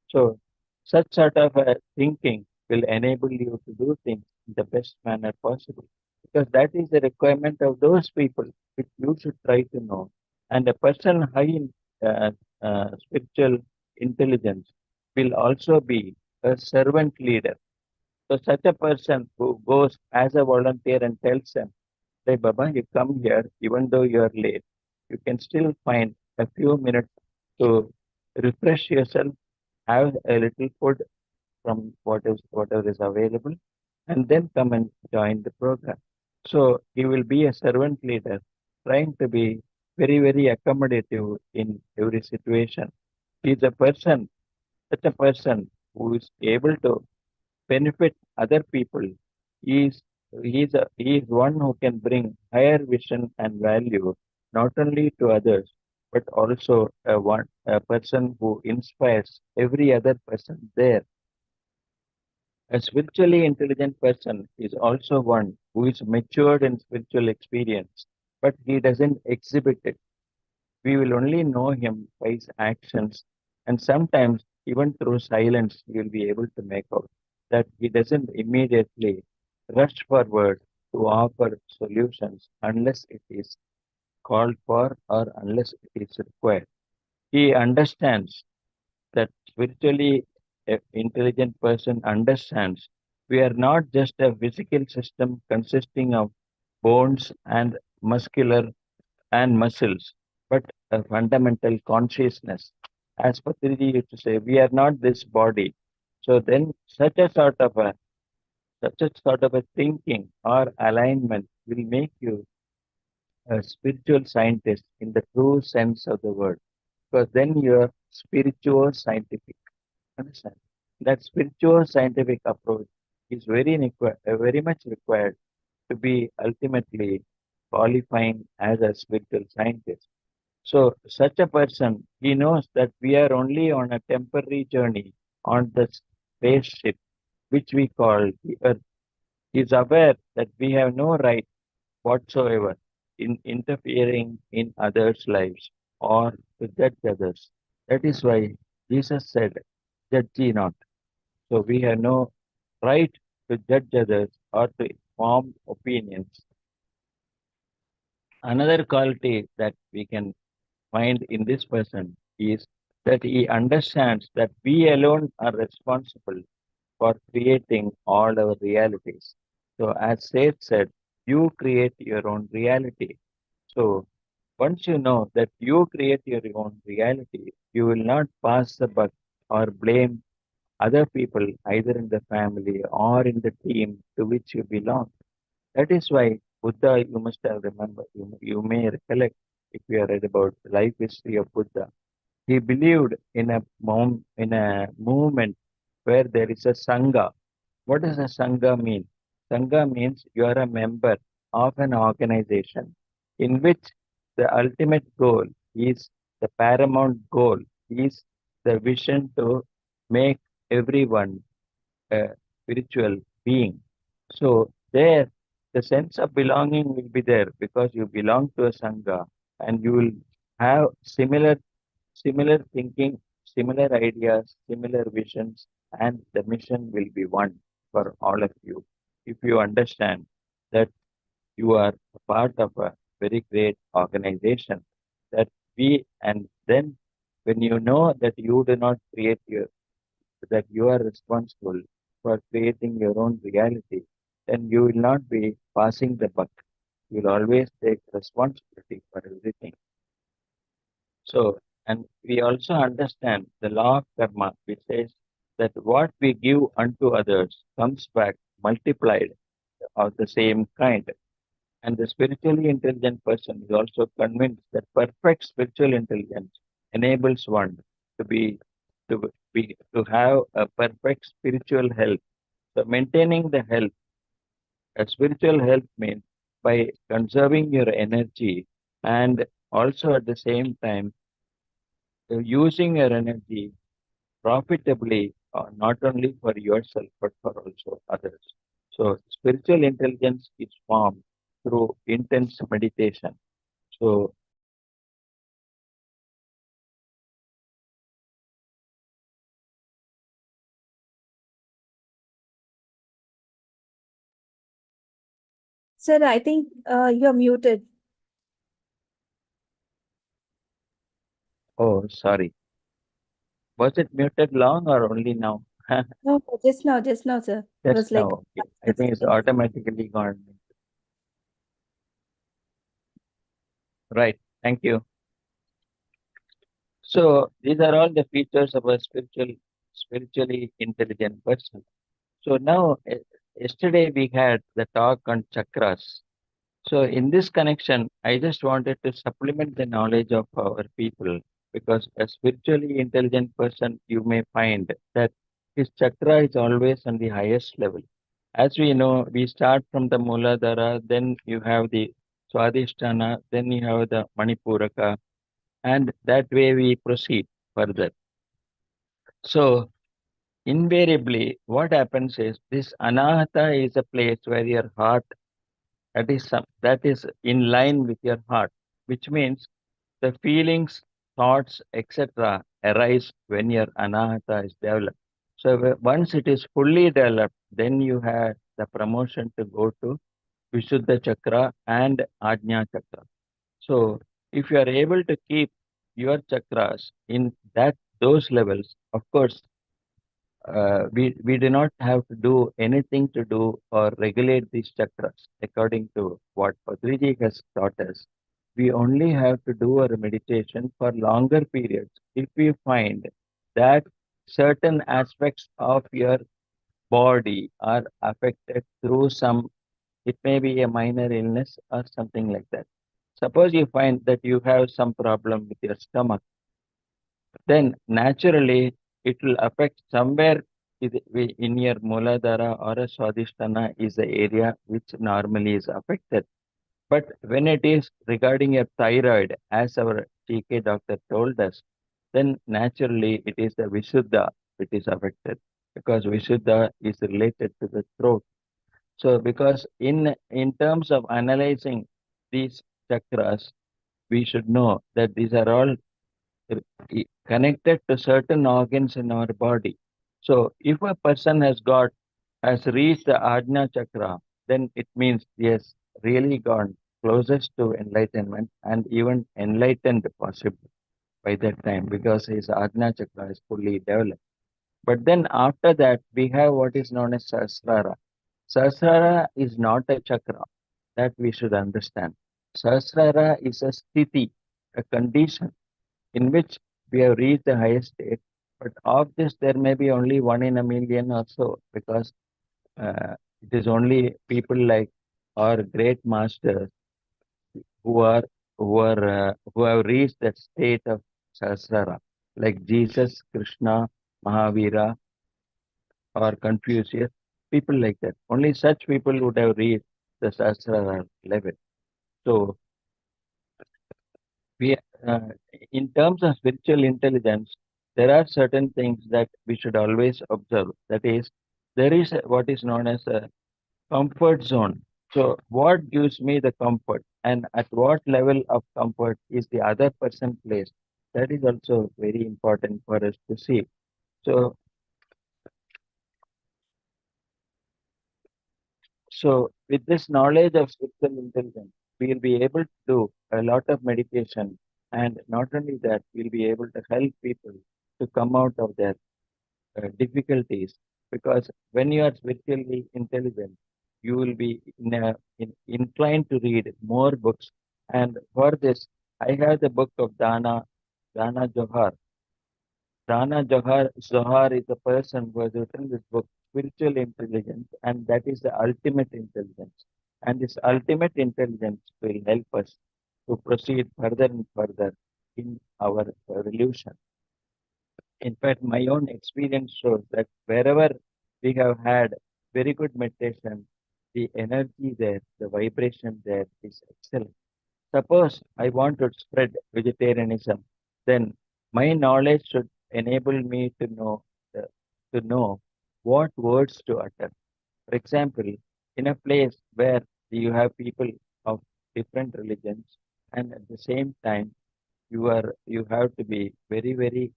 So, such sort of thinking will enable you to do things in the best manner possible because that is the requirement of those people which you should try to know. And a person high in spiritual intelligence will also be a servant leader. So such a person who goes as a volunteer and tells them, "Hey Baba, you come here even though you are late. You can still find a few minutes to refresh yourself, have a little food from whatever is available, and then come and join the program." So he will be a servant leader, trying to be very accommodative in every situation. He is a person, such a person who is able to benefit other people. He is he is one who can bring higher vision and value not only to others but also a person who inspires every other person there. A spiritually intelligent person is also one who is matured in spiritual experience, but he doesn't exhibit it. We will only know him by his actions, and sometimes even through silence, we will be able to make out that he doesn't immediately rush forward to offer solutions unless it is called for or unless it is required. He understands that spiritually intelligent person understands we are not just a physical system consisting of bones and muscular and muscles, but a fundamental consciousness. As Patriji used to say, we are not this body. So then such a sort of a thinking or alignment will make you a spiritual scientist in the true sense of the word. Because then you're spiritual scientific. Understand? That spiritual scientific approach is very much required to be ultimately qualifying as a spiritual scientist. So, such a person, he knows that we are only on a temporary journey on the spaceship, which we call the Earth. He is aware that we have no right whatsoever in interfering in others' lives or to judge others. That is why Jesus said, "Judge ye not." So, we have no right to judge others or to form opinions. Another quality that we can find in this person is that he understands that we alone are responsible for creating all our realities. So, as Seth said, you create your own reality. So, once you know that you create your own reality, you will not pass the buck or blame other people, either in the family or in the team to which you belong. That is why Buddha, you must have remembered, you may recollect if you have read about the life history of Buddha. He believed in in a movement where there is a sangha. What does a sangha mean? Sangha means you are a member of an organization in which the ultimate goal is the paramount goal is the vision to make everyone a spiritual being. So there, the sense of belonging will be there because you belong to a sangha and you will have similar thinking, similar ideas, similar visions, and the mission will be one for all of you. If you understand that you are a part of a very great organization, that and then when you know that you do not create that you are responsible for creating your own reality, then you will not be passing the buck. You will always take responsibility for everything. So, and we also understand the law of karma, which says that what we give unto others comes back multiplied of the same kind. And the spiritually intelligent person is also convinced that perfect spiritual intelligence enables one to be to have a perfect spiritual health. So maintaining the health, a spiritual health means by conserving your energy and also at the same time using your energy profitably, not only for yourself but for also others. So spiritual intelligence is formed through intense meditation. So Sir, I think you're muted. oh, sorry. Was it muted long or only now? No, just now, sir. It Just was like now. Okay. I 6 think it's seconds. automatically gone. Right. Thank you. So these are all the features of a spiritually intelligent person. So now, yesterday we had the talk on chakras. So in this connection, I just wanted to supplement the knowledge of our people because a spiritually intelligent person, you may find that his chakra is always on the highest level. As we know, we start from the Muladhara, then you have the Swadhisthana, then you have the Manipuraka, and that way we proceed further. So invariably, what happens is this Anahata is a place where your heart that is in line with your heart, which means the feelings, thoughts, etc. arise when your anahata is developed. So once it is fully developed, then you have the promotion to go to Vishuddha Chakra and Ajna Chakra. So if you are able to keep your chakras in those levels, of course, we do not have to do anything to do or regulate these chakras according to what Padriji has taught us. We only have to do our meditation for longer periods if we find that certain aspects of your body are affected through it may be a minor illness or something like that. Suppose you find that you have some problem with your stomach, then naturally it will affect somewhere in your Muladhara or a Swadhisthana is the area which normally is affected. But when it is regarding your thyroid, as our TK doctor told us, then naturally it is the Vishuddha which is affected because Vishuddha is related to the throat. So because in terms of analyzing these chakras, we should know that these are all connected to certain organs in our body. So if a person has reached the Ajna chakra, then it means he has really gone closest to enlightenment and even enlightened possibly by that time because his Ajna chakra is fully developed. But then after that, we have what is known as Sahasrara. Sahasrara is not a chakra that we should understand. Sahasrara is a sthiti, a condition in which we have reached the highest state. But of this, there may be only one in a million or so, because it is only people like our great masters who have reached that state of Sahasrara, like Jesus, Krishna, Mahavira, or Confucius, people like that. Only such people would have reached the Sahasrara level. So we, uh, in terms of spiritual intelligence, there are certain things that we should always observe. That is, there is what is known as a comfort zone. So, what gives me the comfort, and at what level of comfort is the other person placed? That is also very important for us to see. So, with this knowledge of spiritual intelligence, we will be able to do a lot of meditation, and not only that, we'll be able to help people to come out of their difficulties, because when you are spiritually intelligent, you will be inclined to read more books. And for this, I have the book of Dana Johar. Dana Johar is a person who has written this book, Spiritual Intelligence, and that is the ultimate intelligence. And this ultimate intelligence will help us to proceed further and further in our evolution. In fact, my own experience shows that wherever we have had very good meditation, the energy there, the vibration there is excellent. Suppose I want to spread vegetarianism, then my knowledge should enable me uh, to know what words to utter. For example, in a place where you have people of different religions, and at the same time you have to be very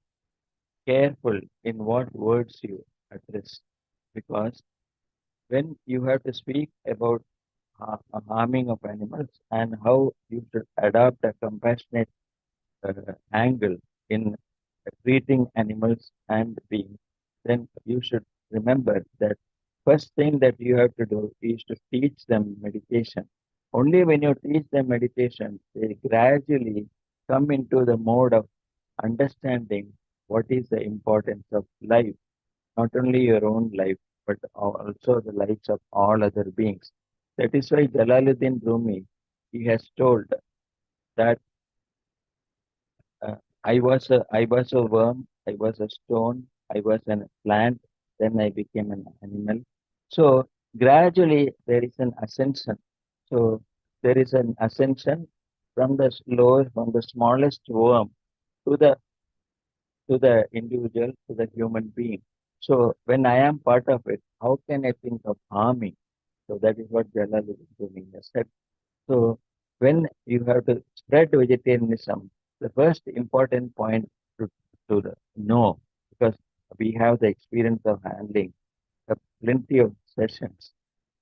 careful in what words you address, because when you have to speak about harming of animals and how you should adopt a compassionate angle in treating animals and beings, then you should remember that first thing that you have to do is to teach them meditation. Only when you teach them meditation, they gradually come into the mode of understanding what is the importance of life, not only your own life, but also the lives of all other beings. That is why Jalaluddin Rumi, he has told that I was a worm, I was a stone, I was a plant, then I became an animal. So gradually there is an ascension. So there is an ascension from the smallest worm to the individual, to the human being. So when I am part of it, how can I think of harming? So that is what Jalaluddin Rumi has said. So when you have to spread vegetarianism, the first important point know, because we have the experience of handling plenty of sessions.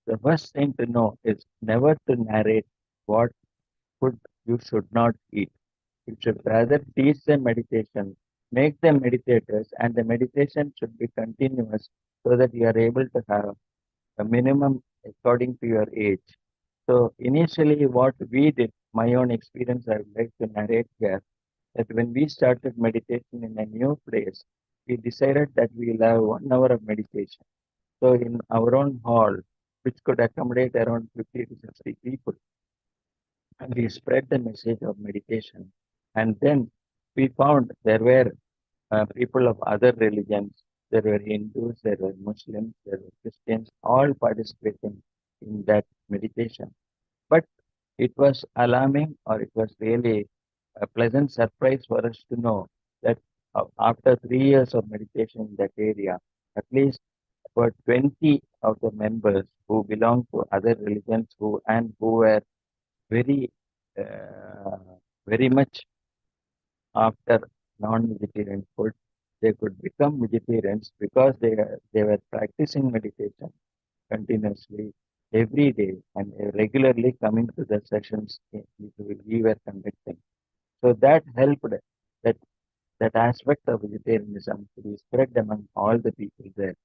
The first thing to know is never to narrate what food you should not eat. You should rather teach them meditation, make them meditators, and the meditation should be continuous so that you are able to have a minimum according to your age. So initially what we did, my own experience I would like to narrate here, that when we started meditation in a new place, we decided that we'll have 1 hour of meditation. So in our own hall, which could accommodate around 50 to 60 people, and we spread the message of meditation. And then we found there were people of other religions, there were Hindus, there were Muslims, there were Christians, all participating in that meditation. But it was alarming, or it was really a pleasant surprise for us to know that after 3 years of meditation in that area, at least about 20 of the members who belong to other religions who were very uh, very much after non-vegetarian food, they could become vegetarians because they were practicing meditation continuously every day and regularly coming to the sessions we were conducting. So that helped that that aspect of vegetarianism to be spread among all the people there.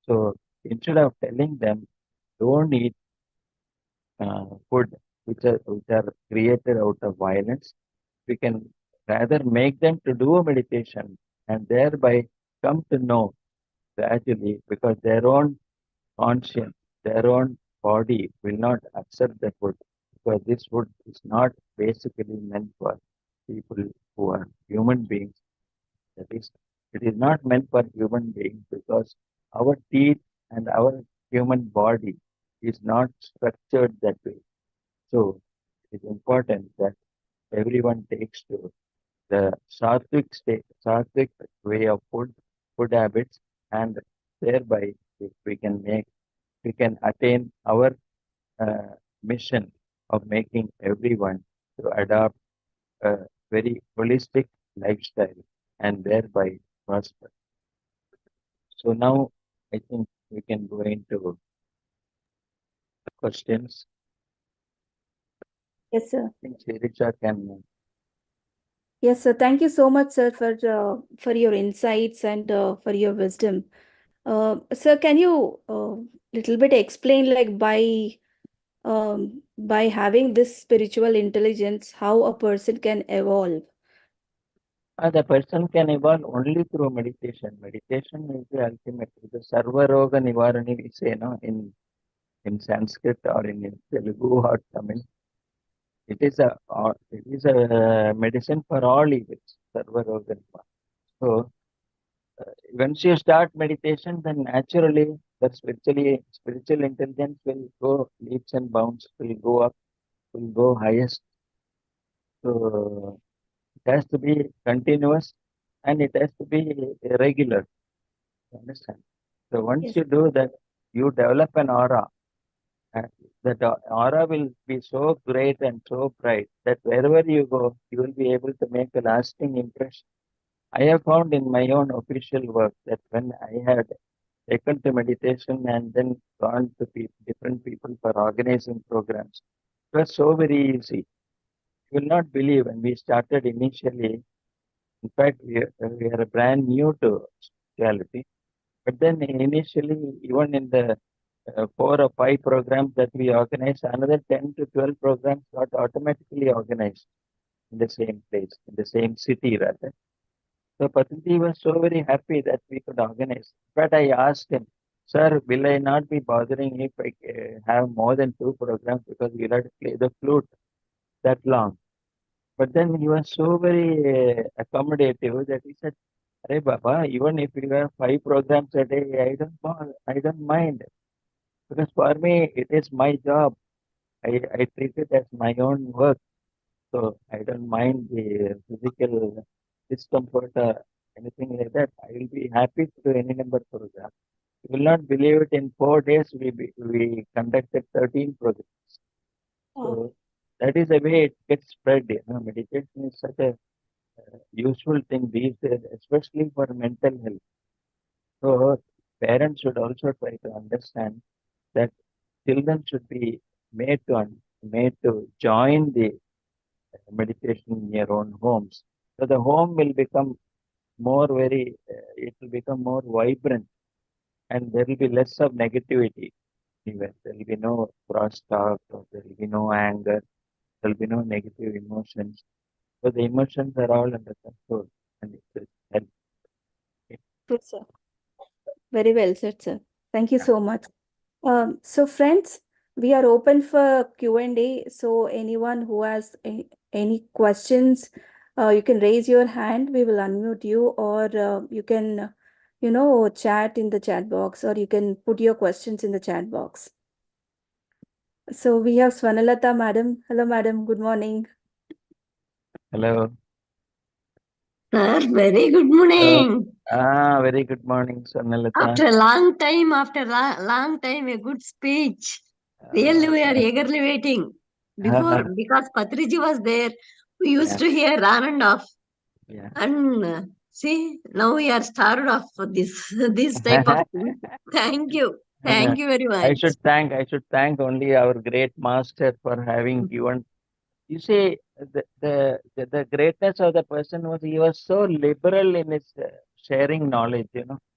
So instead of telling them don't eat food which are created out of violence, we can rather make them to do a meditation and thereby come to know gradually because their own conscience, their own body will not accept the food because this food is not basically meant for people who are human beings. That is, it is not meant for human beings because our teeth and our human body is not structured that way. So it is important that everyone takes to the sattvic state, sattvic way of food habits, and thereby if we can attain our uh, mission of making everyone to adopt a very holistic lifestyle and thereby prosper. So now I think we can go into the questions. Yes, sir. I think Shiricha can. Yes, sir. Thank you so much, sir, for your insights and for your wisdom. Sir, can you little bit explain like by having this spiritual intelligence, how a person can evolve? The person can evolve only through meditation. Meditation is the ultimate. The Sarva Roga Nivarani we say no in Sanskrit or in Telugu or Tamil. It is a medicine for all evils. Sarva Roga Nivarani. So once you start meditation, then naturally the spiritual intelligence will go leaps and bounds, will go up, will go highest. So it has to be continuous and it has to be regular. You understand? So once Yes. you do that, you develop an aura. And that aura will be so great and so bright that wherever you go, you will be able to make a lasting impression. I have found in my own official work that when I had taken to meditation and then gone to different people for organizing programs, it was so very easy. You will not believe when we started initially. In fact, we are brand new to spirituality. But then initially, even in the 4 or 5 programs that we organized, another 10 to 12 programs got automatically organized in the same place, in the same city rather. So Patanji was so very happy that we could organize. But I asked him, Sir, will I not be bothering if I have more than 2 programs because we'll have to play the flute that long? But then he was so very accommodative that he said, Hey Baba, even if you have 5 programs a day, I don't mind. Because for me, it is my job. I treat it as my own work. So I don't mind the physical discomfort or anything like that. I will be happy to do any number of programs. You will not believe it. In 4 days, we conducted 13 programs. Oh, So that is the way it gets spread. Meditation is such a useful thing these days, especially for mental health. So parents should also try to understand that children should be made to join the meditation in your own homes. So the home will become it will become more vibrant and there will be less of negativity. Even there will be no cross talk, or there will be no anger, there will be no negative emotions. So the emotions are all under control and it will help. true, sir. Very well said, sir. Thank you so much. So friends, we are open for Q&A. So anyone who has any questions, you can raise your hand. We will unmute you, or you can, chat in the chat box, or you can put your questions in the chat box. So we have Swanalata madam. Hello, madam. Good morning. Hello. Sir, very good morning. Very good morning, Swarnalata. After a long time, long time, a good speech. Really, we are eagerly waiting. Because Patriji was there, we used to hear on and off. Yeah. And see, now we are started off for this type of thing. Thank you. Thank you very much. I should thank only our great master for having given. You see, the greatness of the person was he was so liberal in his sharing knowledge.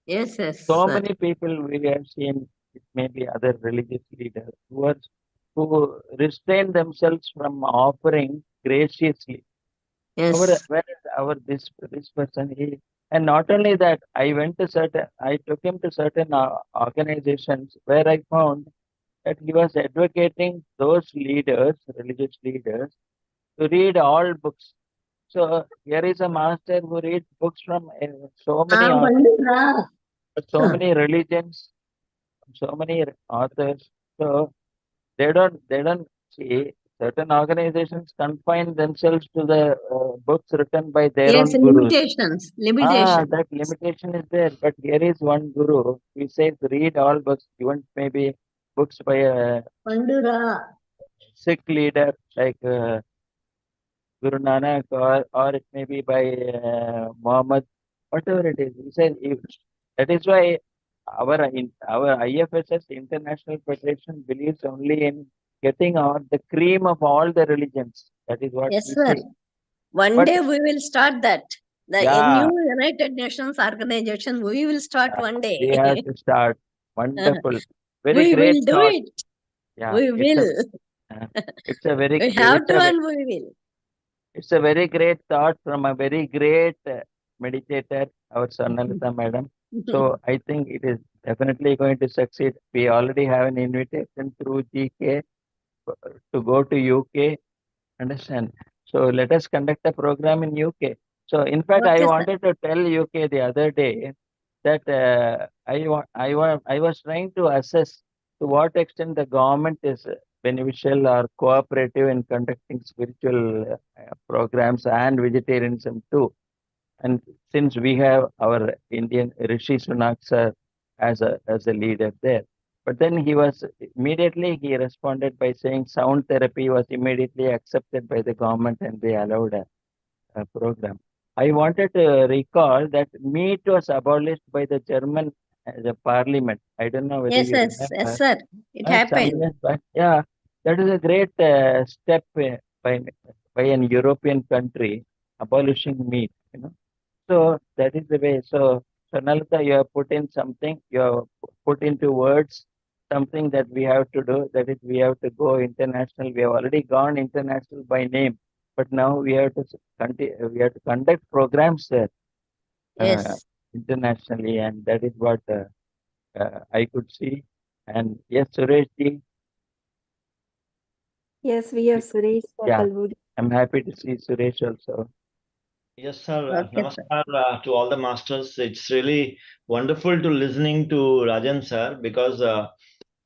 Yes, So sir. many people we have seen, it may be other religious leaders who restrain themselves from offering graciously. Yes. Whereas this person And not only that, I took him to certain organizations where I found that he was advocating those leaders, religious leaders, to read all books. So here is a master who reads books from so many Bandura. so many religions, so many authors. So they don't see certain organizations confine themselves to the books written by their Yes, own gurus. limitations. Limitations. That limitation is there. But here is one guru. He says read all books, even maybe books by a Bandura. Sikh leader like Guru Nanak, or it may be by Muhammad, whatever it is. He said that is why our IFSS International Federation believes only in getting out the cream of all the religions. That is what Yes, we sir. say. One But day we will start that. The yeah, new United Nations organization, we will start one day. we have to start. Wonderful, very We great will do thought. it. Yeah, We will. uh, it's a very We have to and we will. it's a very great thought from a very great meditator, our Swarnalata madam. So I think it is definitely going to succeed. We already have an invitation through GK to go to UK. Understand? So let us conduct a program in UK. So in fact, I Okay, sir. wanted to tell UK the other day that I was trying to assess to what extent the government is beneficial or cooperative in conducting spiritual programs and vegetarianism too. And since we have our Indian Rishi Sunak sir as a leader there, but then he responded by saying sound therapy was immediately accepted by the government and they allowed a program. I wanted to recall that meat was abolished by the German the parliament. I don't know whether Yes, you yes, yes, remember. sir. It Some happened. years back. Yeah, that is a great step by by an European country abolishing meat. So that is the way. So Nalita, you have put in something. You have put into words something that we have to do. That is, we have to go international. We have already gone international by name, but now we have to continue. We have to conduct programs there uh, Yes. internationally, and that is what I could see. And yes, Suresh ji, Yes, we have Suresh yeah, Kalvudi. I'm happy to see Suresh also. Yes, sir. Okay, sir. Namaskar to all the masters. It's really wonderful to listening to Rajan sir because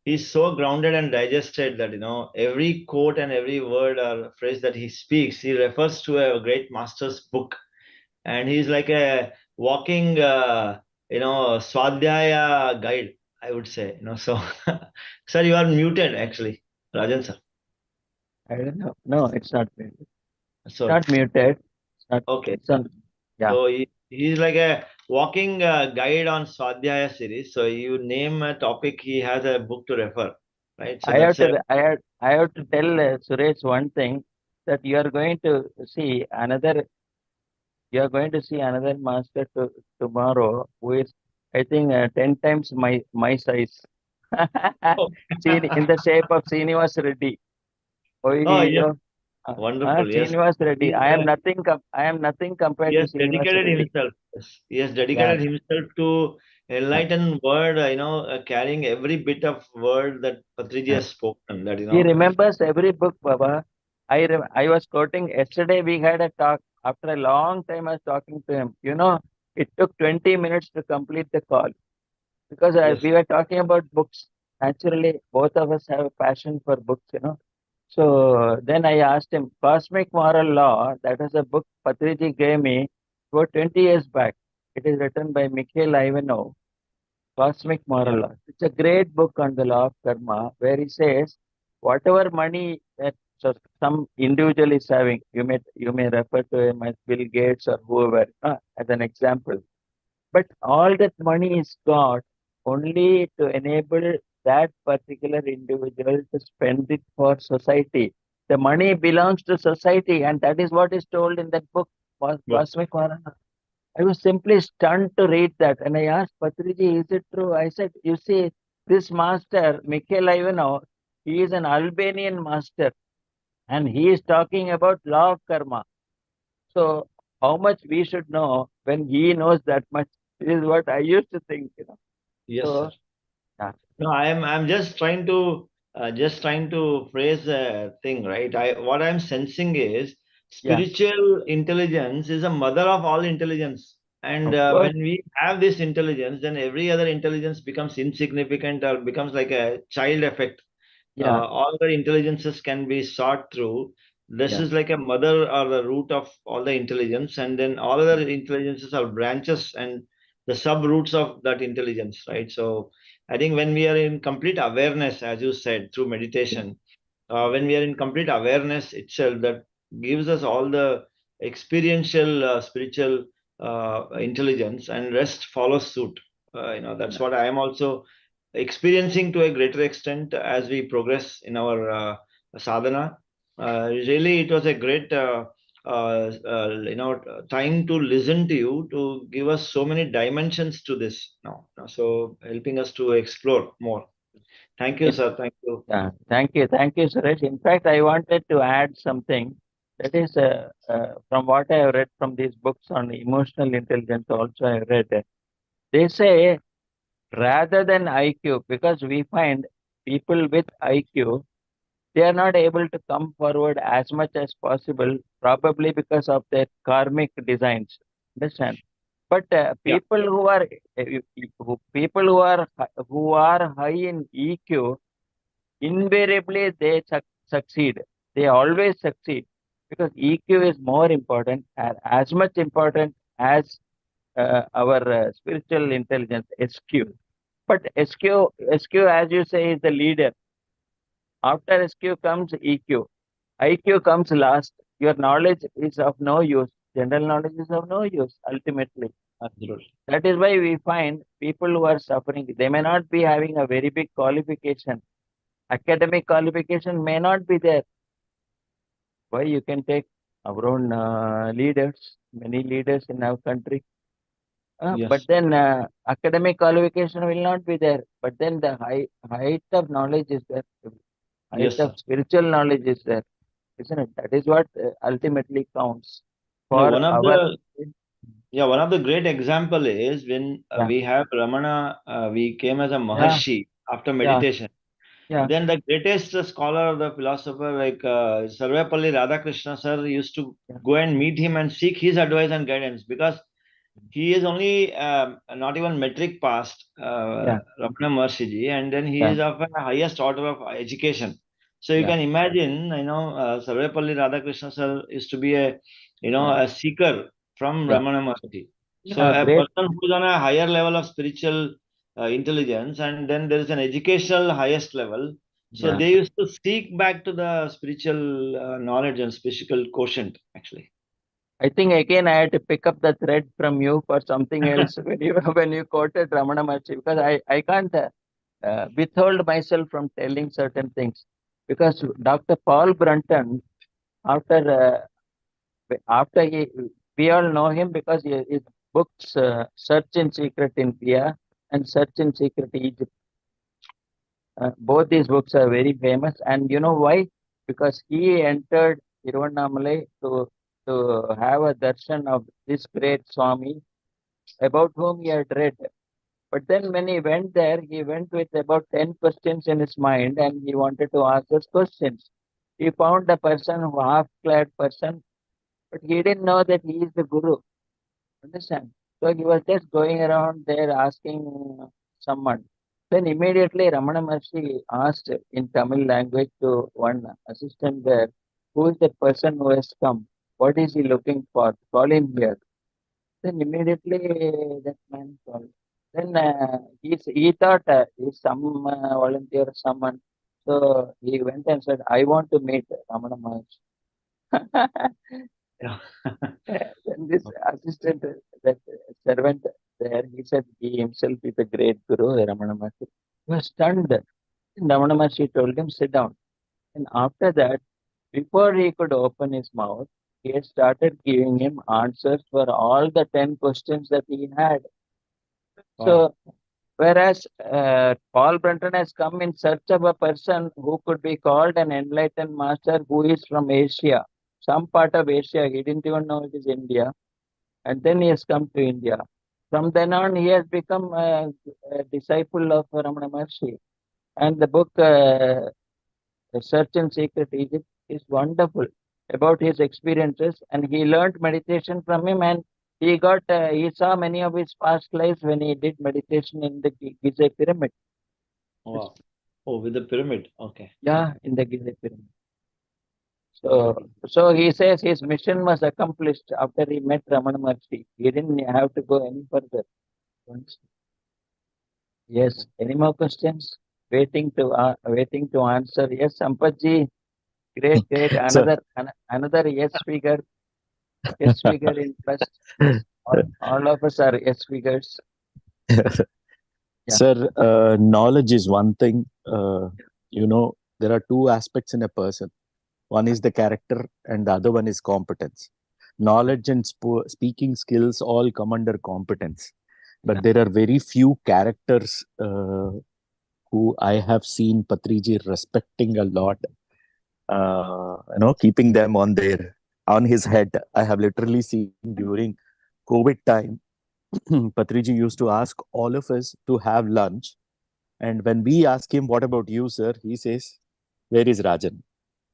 he's so grounded and digested that every quote and every word or phrase that he speaks, he refers to a great master's book, and he's like a walking, Swadhyaya guide, I would say. So, sir, you are muted actually, Rajan sir. I don't know. No, it's not muted. Sorry. Not muted. It's not. Okay. It's on. Yeah. So he's like a walking guide on Swadhyaya series. So you name a topic, he has a book to refer, right? So that's a I have to tell Suresh one thing that you are going to see another master tomorrow who is I think 10 times my size. oh, Seen in the shape of Srinivas Reddy. oh yes, Oyo. wonderful. Yes, Srinivas Reddy. he's I am nothing he compared to has Srinivas dedicated Reddy. himself. Yes, he has Yeah. dedicated himself to enlighten word. Carrying every bit of word that Patriji Uh, has spoken. That He remembers every book, Baba. I was quoting yesterday. We had a talk after a long time. I was talking to him. It took 20 minutes to complete the call because Yes, we were talking about books. Naturally, both of us have a passion for books. So then I asked him, Cosmic Moral Law. That was a book Patriji gave me about 20 years back. It is written by Mikhail Ivanov. Cosmic yeah, Moral Law. It's a great book on the law of karma where he says whatever money that some individual is having, you may refer to him as Bill Gates or whoever as an example. But all that money is got only to enable that particular individual to spend it for society. The money belongs to society, and that is what is told in that book, book. Cosmic Moral Law. I was simply stunned to read that. And I asked Patriji, is it true? I said, you see, this master, Mikhail Ivanov, he is an Albanian master and he is talking about law of karma. So how much we should know when he knows that much. This is what I used to think, Yes, So, sir. yeah, No, I'm just trying to phrase a thing, right? What I'm sensing is yeah, spiritual intelligence is a mother of all intelligence. And of course, when we have this intelligence, then every other intelligence becomes insignificant or becomes like a child effect. yeah, All the intelligences can be sought through. This yeah, is like a mother or the root of all the intelligence, and then all other intelligences are branches and the sub roots of that intelligence, right? So I think when we are in complete awareness, as you said, through meditation, when we are in complete awareness itself, that gives us all the experiential spiritual intelligence, and rest follows suit. That's yeah. what I am also experiencing to a greater extent as we progress in our sadhana. Really, it was a great time to listen to you, to give us so many dimensions to this now. So helping us to explore more. Thank you, It, sir. Thank you. thank you, Suresh. In fact, I wanted to add something. That is, from what I have read from these books on emotional intelligence, also I read. They say rather than IQ, because we find people with IQ, they are not able to come forward as much as possible, probably because of their karmic designs. Understand? But Yeah. people who are high in EQ, invariably they succeed. They always succeed because EQ is more important and as much important as our spiritual intelligence, SQ. But SQ, as you say, is the leader. After SQ comes EQ. IQ comes last. Your knowledge is of no use. General knowledge is of no use, ultimately. Absolutely. That is why we find people who are suffering, they may not be having a very big qualification. Academic qualification may not be there. Why you can take our own leaders, many leaders in our country. But Yes. then academic qualification will not be there. But then the height of knowledge is there. Height Yes, of sir. spiritual knowledge is there, isn't it? That is what ultimately counts No, for our. one of the great example is when Yeah, we have Ramana, we came as a yeah, Maharshi after yeah, meditation. yeah, Then the greatest scholar, the philosopher like Sarvepalli Radhakrishna sir used to yeah, go and meet him and seek his advice and guidance, because he is only not even metric passed, yeah, Ramana Maharshiji, and then he yeah, is of a highest order of education. So you yeah, can imagine, Sarvepalli Radhakrishna sir used to be yeah, a seeker from yeah, Ramana Maharshi. So yeah. a Great. person who is on a higher level of spiritual intelligence, and then there is an educational highest level. So Yeah. they used to seek back to the spiritual knowledge and spiritual quotient, actually. I think again I had to pick up the thread from you for something else when you when you quoted Ramana Maharshi because I can't withhold myself from telling certain things because Dr. Paul Brunton after after he we all know him because his books Search in Secret India and Search in Secret Egypt. Both these books are very famous, and you know why? Because he entered Tiruvannamalai to have a darshan of this great Swami about whom he had read. But then when he went there, he went with about 10 questions in his mind and he wanted to ask those questions. He found a person, who half-clad person, but he didn't know that he is the Guru. Understand? So he was just going around there asking someone. Then immediately Ramana Maharshi asked in Tamil language to one assistant there, who is the person who has come? What is he looking for? Call him here. Then immediately that man called. Then he thought he's some volunteer or someone. So he went and said, I want to meet Ramana Maharshi. Yeah. Then this assistant, that servant there, he said he himself is a great guru, Ramana Maharshi. He was stunned. Ramana Maharshi told him, sit down. And after that, before he could open his mouth, he had started giving him answers for all the 10 questions that he had. Wow. So, whereas Paul Brunton has come in search of a person who could be called an enlightened master who is from Asia, some part of Asia, he didn't even know it is India. and then he has come to India. From then on, he has become a disciple of Ramana Maharshi. And the book Search and Secret Egypt is wonderful about his experiences, and he learned meditation from him, and he saw many of his past lives when he did meditation in the Gizeh pyramid. Wow. Oh, with the pyramid. Okay. Yeah, in the Gizeh pyramid. So he says his mission was accomplished after he met Ramana Maharshi. He didn't have to go any further. Yes. Any more questions? Waiting to answer. Yes, Sampatji. Great. So, Another yes figure. Yes figure in trust. Yes. All of us are yes figures. Yeah. sir, knowledge is one thing. There are two aspects in a person. One is the character, and the other one is competence. Knowledge and speaking skills all come under competence, but there are very few characters who I have seen Patriji respecting a lot. Keeping them on his head. I have literally seen during COVID time, Patriji used to ask all of us to have lunch. And when we ask him, "What about you, sir?" he says, "Where is Rajan?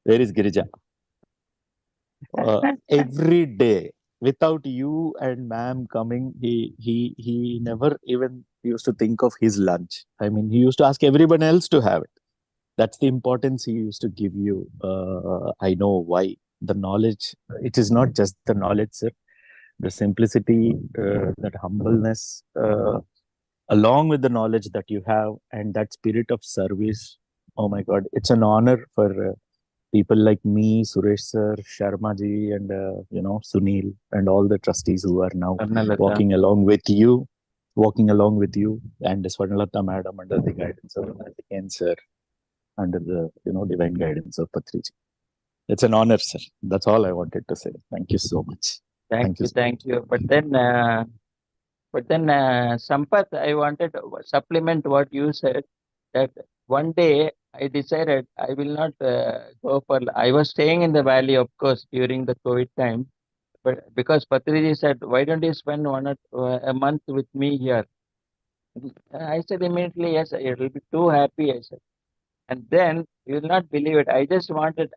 Where is Girija?" Every day, without you and ma'am coming, he never even used to think of his lunch. I mean, he used to ask everyone else to have it. That's the importance he used to give you. I know why. The knowledge, it is not just the knowledge, sir. The simplicity, that humbleness, along with the knowledge that you have, and that spirit of service. Oh my God, it's an honor for people like me, Suresh sir, Sharma ji, and Sunil, and all the trustees who are now Karnalata. walking along with you, and Swarnalata madam under the guidance of Ken sir, under the divine guidance of Patriji. It's an honor, sir. That's all I wanted to say. Thank you so much. Thank you, sir. thank you. But then, Sampath, I wanted to supplement what you said. That one day I decided I will not go for. I was staying in the valley, of course, during the COVID time. But because Patriji said, "Why don't you spend a month with me here?" I said immediately, "Yes, I will be too happy." I said. And then you will not believe it. I just wanted,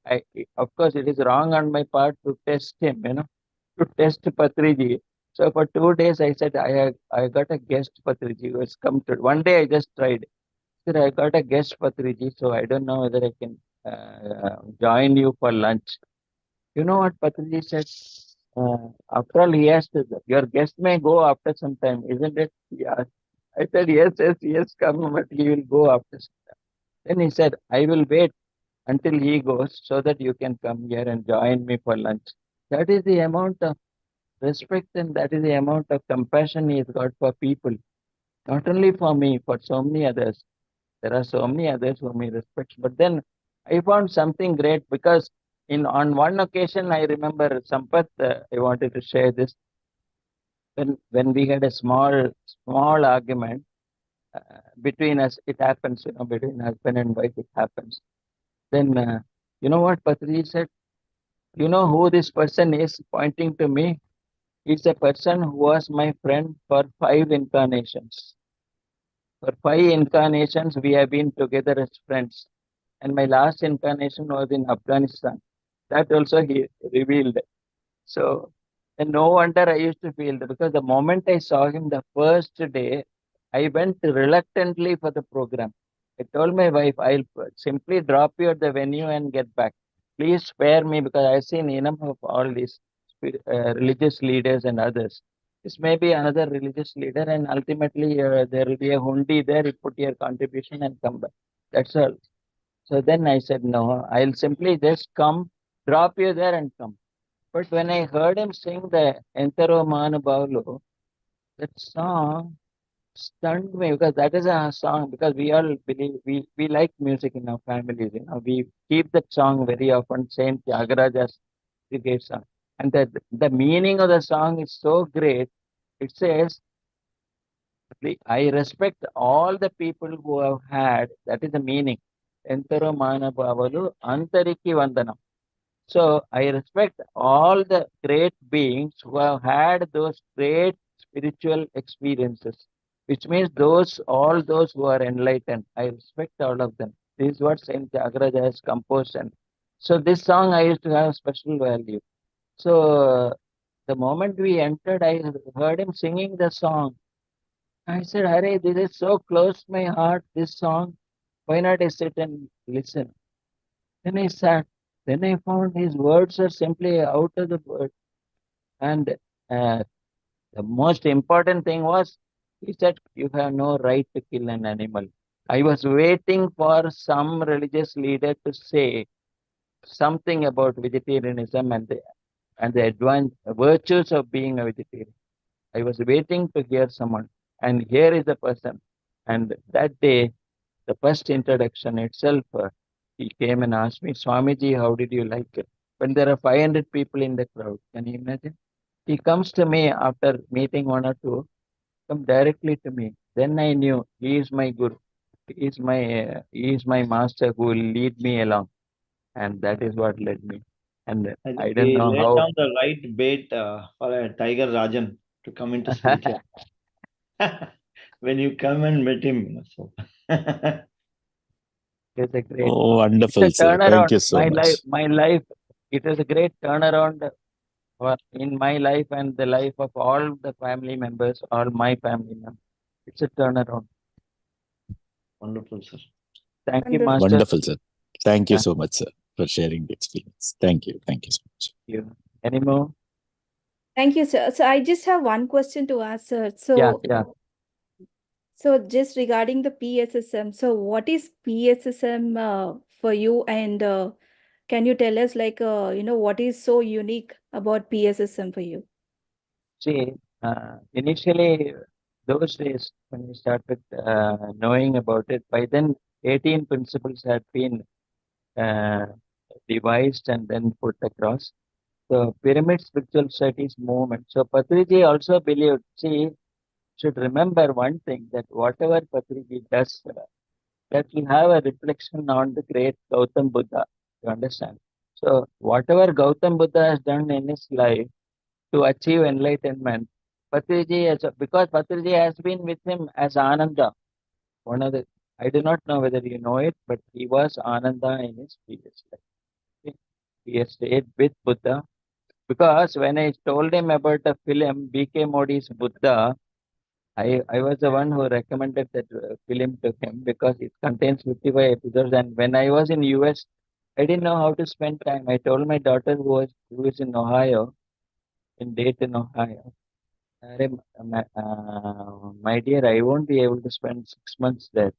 of course, it is wrong on my part to test him, to test Patriji. So for 2 days, I said, I got a guest Patriji who has come to. One day I just tried. Said, I got a guest Patriji, so I don't know whether I can join you for lunch. You know what Patriji said? After all, he asked, your guest may go after some time, isn't it? Yeah. I said, yes, come, but he will go after some time. Then he said, I will wait until he goes so that you can come here and join me for lunch. That is the amount of respect and that is the amount of compassion he's got for people. Not only for me, for so many others. There are so many others whom he respects. But then I found something great because on one occasion I remember Sampath, I wanted to share this. When we had a small argument between us, it happens, between husband and wife, it happens. Then you know what Patriji said? You know who this person is pointing to me? He's a person who was my friend for 5 incarnations. For 5 incarnations, we have been together as friends. And my last incarnation was in Afghanistan. That also he revealed. So, and no wonder I used to feel that because the moment I saw him the first day, I went reluctantly for the program. I told my wife, I'll simply drop you at the venue and get back. Please spare me because I've seen enough of all these religious leaders and others. This may be another religious leader, and ultimately there will be a hundi there. You put your contribution and come back. That's all. So then I said, no, I'll simply just come, drop you there and come. But when I heard him sing the Entero Manubhavlu, that song stunned me because that is a song because we all believe we like music in our families, we keep that song very often, Saint Tyagaraja's great song. And the meaning of the song is so great. It says, I respect all the people who have had, that is the meaning. Entero Manubhavalu Antariki Vandanam. So I respect all the great beings who have had those great spiritual experiences, which means all those who are enlightened. I respect all of them. This is what Saint Tyagaraja has composed. And so this song I used to have special value. So the moment we entered, I heard him singing the song. I said, Hare, this is so close to my heart, this song. Why not I sit and listen? Then I sat. Then I found his words are simply out of the word. And the most important thing was, he said, you have no right to kill an animal. I was waiting for some religious leader to say something about vegetarianism and the advanced virtues of being a vegetarian. I was waiting to hear someone. And here is the person. And that day, the first introduction itself, he came and asked me, Swamiji, how did you like it? When there are 500 people in the crowd, can you imagine? He comes to me after meeting one or two, come directly to me. Then I knew he is my guru. He is my master who will lead me along. And that is what led me. And I I think don't we know laid how. down the right bait for a Tiger Rajan to come into spiritual. When you come and met him. So. It's a great, Oh, it's a wonderful, sir. Thank turnaround. you so much. My life, it is a great turnaround in my life and the life of all the family members, all my family members. It's a turnaround. Wonderful, sir. Thank you, Wonderful. Master. Wonderful, sir. Thank you Yeah, so much, sir, for sharing the experience. Thank you. Thank you so much. you. Any more? Thank you, sir. So I just have one question to ask, sir. Yeah, So, yeah. so just regarding the PSSM, so what is PSSM for you? And can you tell us, like, what is so unique about PSSM for you? See, initially, those days when we started knowing about it, by then 18 principles had been uh, devised and then put across. So pyramid spiritual societies movement. So Patriji also believed, see, should remember one thing that whatever Patriji does, that will have a reflection on the great Gautam Buddha. You understand? So whatever Gautam Buddha has done in his life to achieve enlightenment, Patriji has, because Patriji has been with him as Ananda. One of the, I do not know whether you know it, but he was Ananda in his previous life. Okay? He has stayed with Buddha because when I told him about the film B.K. Modi's Buddha, I was the one who recommended that film to him because it contains 55 episodes. And when I was in US, I didn't know how to spend time. I told my daughter who is in Ohio, in Dayton, Ohio, "Arey, my dear, I won't be able to spend 6 months there.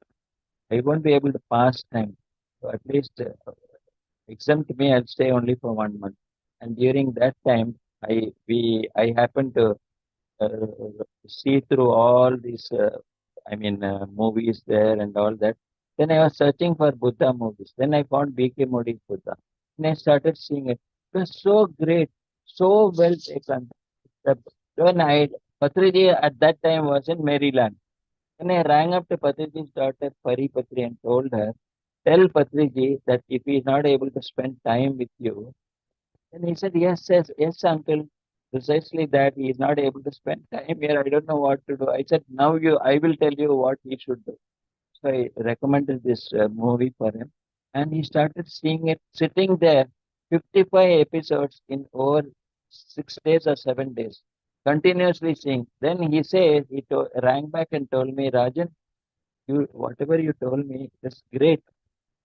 I won't be able to pass time. So at least exempt me. I'll stay only for 1 month. And during that time, I happened to see through all these, movies there and all that. Then I was searching for Buddha movies. Then I found B.K. Modi's Buddha. And I started seeing it. It was so great, so well taken. The, when I, Patriji at that time was in Maryland. When I rang up to Patriji's daughter, Pari Patri, and told her, tell Patriji that if he is not able to spend time with you, and he said, yes, yes, yes, uncle. Precisely that he is not able to spend time here. I don't know what to do. I said, I will tell you what he should do. So I recommended this movie for him. And he started seeing it sitting there, 55 episodes in over 6 days or 7 days, continuously seeing. Then he said, rang back and told me, Rajan, whatever you told me is great.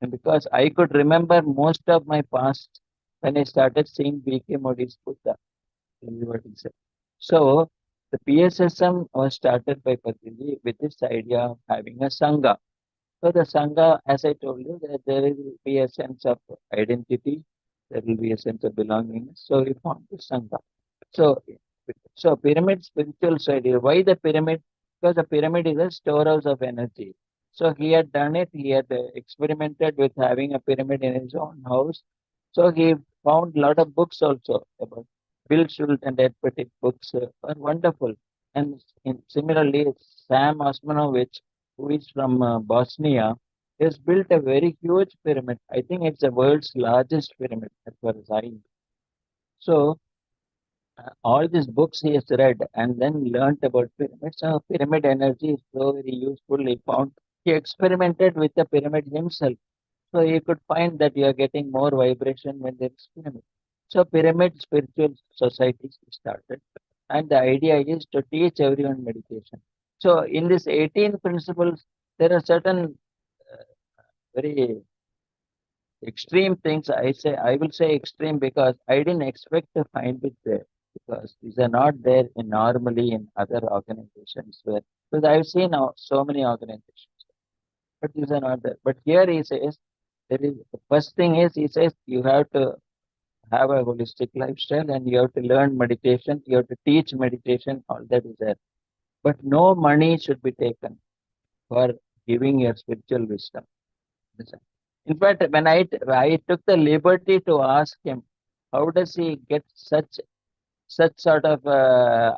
And because I could remember most of my past when I started seeing B.K. Modi's Buddha. Tell me what he said. So the PSSM was started by Patanjali with this idea of having a Sangha. So the Sangha, as I told you, that there will be a sense of identity, there will be a sense of belongingness. So we formed the Sangha. So, so pyramid spiritual side. Why the pyramid? Because the pyramid is a storehouse of energy. So he had done it. He had experimented with having a pyramid in his own house. So he found a lot of books also about Bill Schultz and Ed Petit books are wonderful. And similarly, Sam Osmanovich, who is from Bosnia, He has built a very huge pyramid. I think it's the world's largest pyramid as far as I know. So all these books he has read and then learnt about pyramids. So pyramid energy is so very useful. He found he experimented with the pyramid himself. So he could find that you are getting more vibration when there is pyramid. So pyramid spiritual societies started. And the idea is to teach everyone meditation. So in this 18 principles, there are certain very extreme things. I will say extreme because I didn't expect to find it there because these are not there in normally in other organizations where because I've seen so many organizations, but these are not there. But here he says there is the first thing is he says you have to have a holistic lifestyle and you have to learn meditation, you have to teach meditation, all that is there. But no money should be taken for giving your spiritual wisdom. Listen. In fact, when I took the liberty to ask him, how does he get such sort of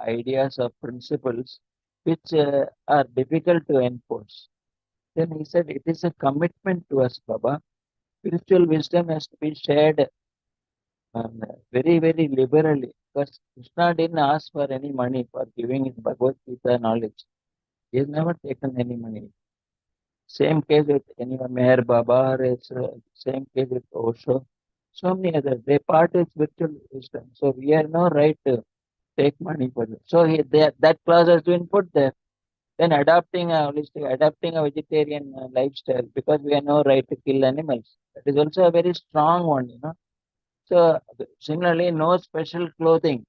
ideas or principles which are difficult to enforce? Then he said, it is a commitment to us, Baba. Spiritual wisdom has to be shared very, very liberally because Krishna didn't ask for any money for giving his Bhagavad Gita knowledge. He has never taken any money. Same case with anyone, Meher Baba, or same case with Osho. So many others. They part with spiritual wisdom. So we have no right to take money for it. So that clause has been put there. Then adopting a vegetarian lifestyle because we have no right to kill animals. That is also a very strong one. So similarly, no special clothing.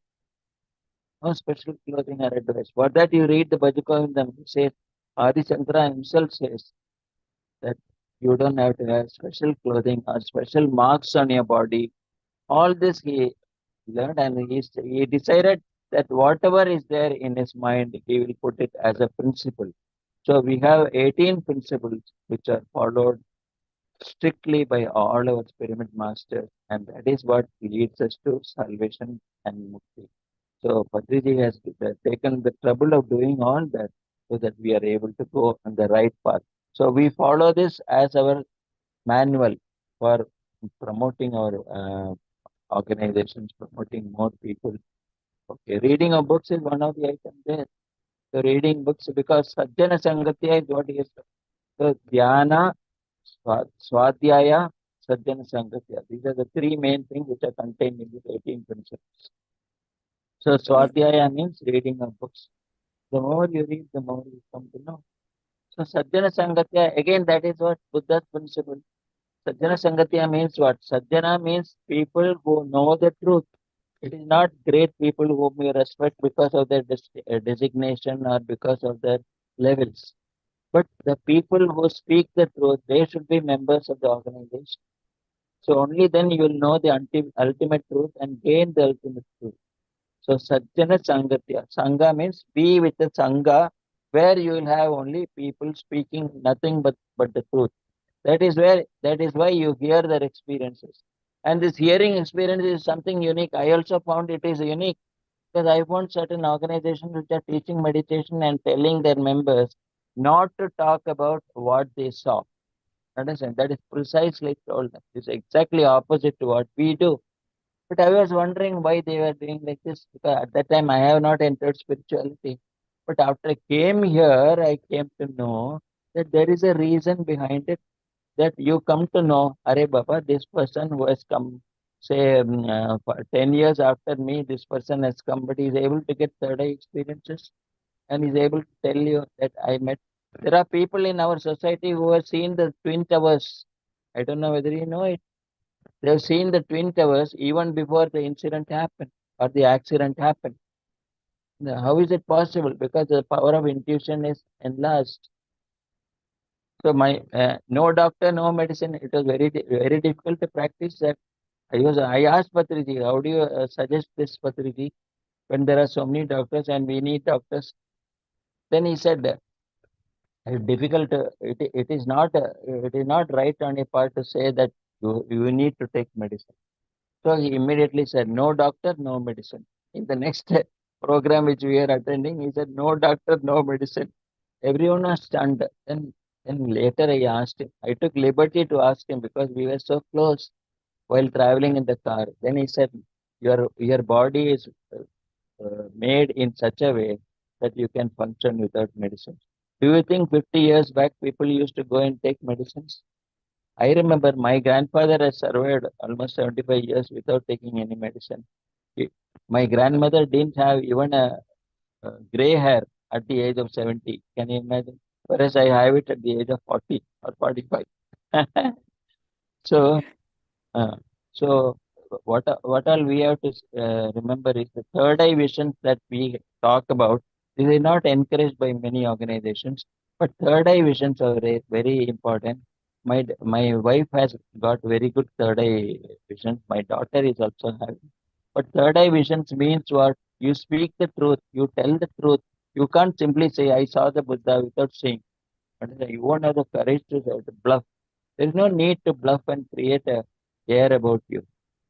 No special clothing are advised. For that you read the Bhajagovindam. He says, Adi Shankara himself says that you don't have to have special clothing or special marks on your body. All this he learned and he decided that whatever is there in his mind, he will put it as a principle. So we have 18 principles which are followed strictly by all our pyramid masters, and that is what leads us to salvation and mukti. So Patriji has taken the trouble of doing all that so that we are able to go on the right path. So we follow this as our manual for promoting our organizations, promoting more people. Okay, reading of books is one of the items there. So reading books because Sajjana Sangatya is what is so Dhyana, Swadhyaya, Sajjana Sangatya. These are the three main things which are contained in the 18 principles. So Swadhyaya means reading of books. The more you read, the more you come to know. So Sajjana Sangatya, again, that is what Buddha's principle. Sajjana Sangatya means what? Sajjana means people who know the truth. It is not great people whom we respect because of their designation or because of their levels. But the people who speak the truth, they should be members of the organization. So only then you will know the ultimate truth and gain the ultimate truth. So Sajjana Sangatya. Sangha means be with the Sangha where you will have only people speaking nothing but the truth. That is why you hear their experiences. And this hearing experience is something unique. I also found it is unique because I found certain organizations which are teaching meditation and telling their members not to talk about what they saw. Understand? That is precisely told them. It's exactly opposite to what we do. But I was wondering why they were doing like this because at that time I have not entered spirituality. But after I came here, I came to know that there is a reason behind it that you come to know, Are Baba, this person who has come, say, for 10 years after me, this person has come, but he's able to get third eye experiences and he's able to tell you that I met. There are people in our society who have seen the Twin Towers. I don't know whether you know it. They have seen the Twin Towers even before the incident happened or the accident happened. Now, how is it possible? Because the power of intuition is enlarged. So my no doctor, no medicine. It was very difficult to practice that. I asked Patriji, how do you suggest this, Patriji, when there are so many doctors and we need doctors? Then he said, it's difficult. It is not right on your part to say that you need to take medicine. So he immediately said, no doctor, no medicine. In the next program which we are attending, he said, no doctor, no medicine. Everyone was stunned. Then Then later I asked him, I took liberty to ask him because we were so close while traveling in the car. Then he said, your body is made in such a way that you can function without medicine. Do you think 50 years back people used to go and take medicines? I remember my grandfather has survived almost 75 years without taking any medicine. He- My grandmother didn't have even a gray hair at the age of 70. Can you imagine? Whereas I have it at the age of 40 or 45. So, uh, so what all we have to remember is the third eye visions that we talk about. This is not encouraged by many organizations, but third eye visions are very important. My wife has got very good third eye visions. My daughter is also having. But third eye visions means what? You speak the truth. You tell the truth. You can't simply say, "I saw the Buddha" without saying. You won't have the courage to say, to bluff. There is no need to bluff and create a air about you.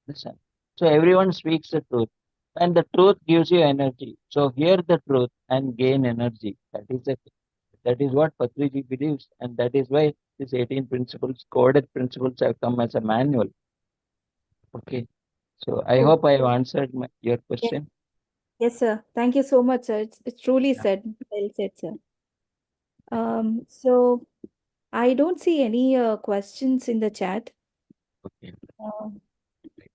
Listen. So everyone speaks the truth. And the truth gives you energy. So hear the truth and gain energy. That is what Patriji believes. And that is why these 18 principles, coded principles have come as a manual. Okay. So I Oh, hope I have answered your yes, question. yes, sir. Thank you so much, sir. It's truly Yeah. said. Well said, sir. So I don't see any questions in the chat. Okay. Um,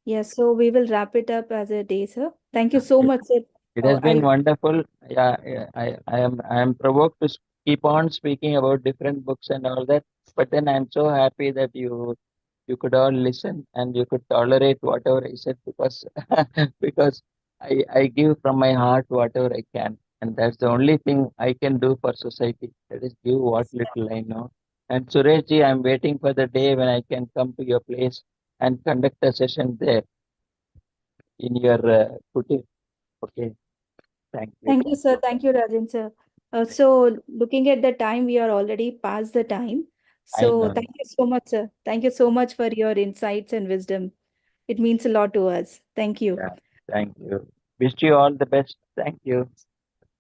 yes, so we will wrap it up as a day, sir. Thank you so Yeah. much, sir. It has been I wonderful. Yeah, I am provoked to keep on speaking about different books and all that. But then I'm so happy that you could all listen and you could tolerate whatever I said because because I give from my heart whatever I can. And that's the only thing I can do for society. That is give what yes, little I know. And Sureshji, I'm waiting for the day when I can come to your place and conduct a session there in your kutir. Okay, thank you. thank you, sir. Thank you, Rajan, sir. So looking at the time, we are already past the time. I So know. thank you so much, sir. Thank you so much for your insights and wisdom. It means a lot to us. Thank you. Yeah, thank you. Wish you all the best. Thank you.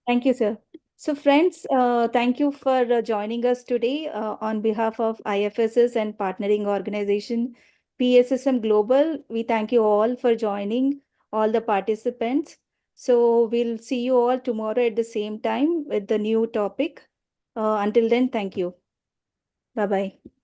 Thank you, sir. So, friends, thank you for joining us today on behalf of IFSS and partnering organization PSSM Global. We thank you all for joining, all the participants. So, we'll see you all tomorrow at the same time with the new topic. Until then, thank you. Bye bye.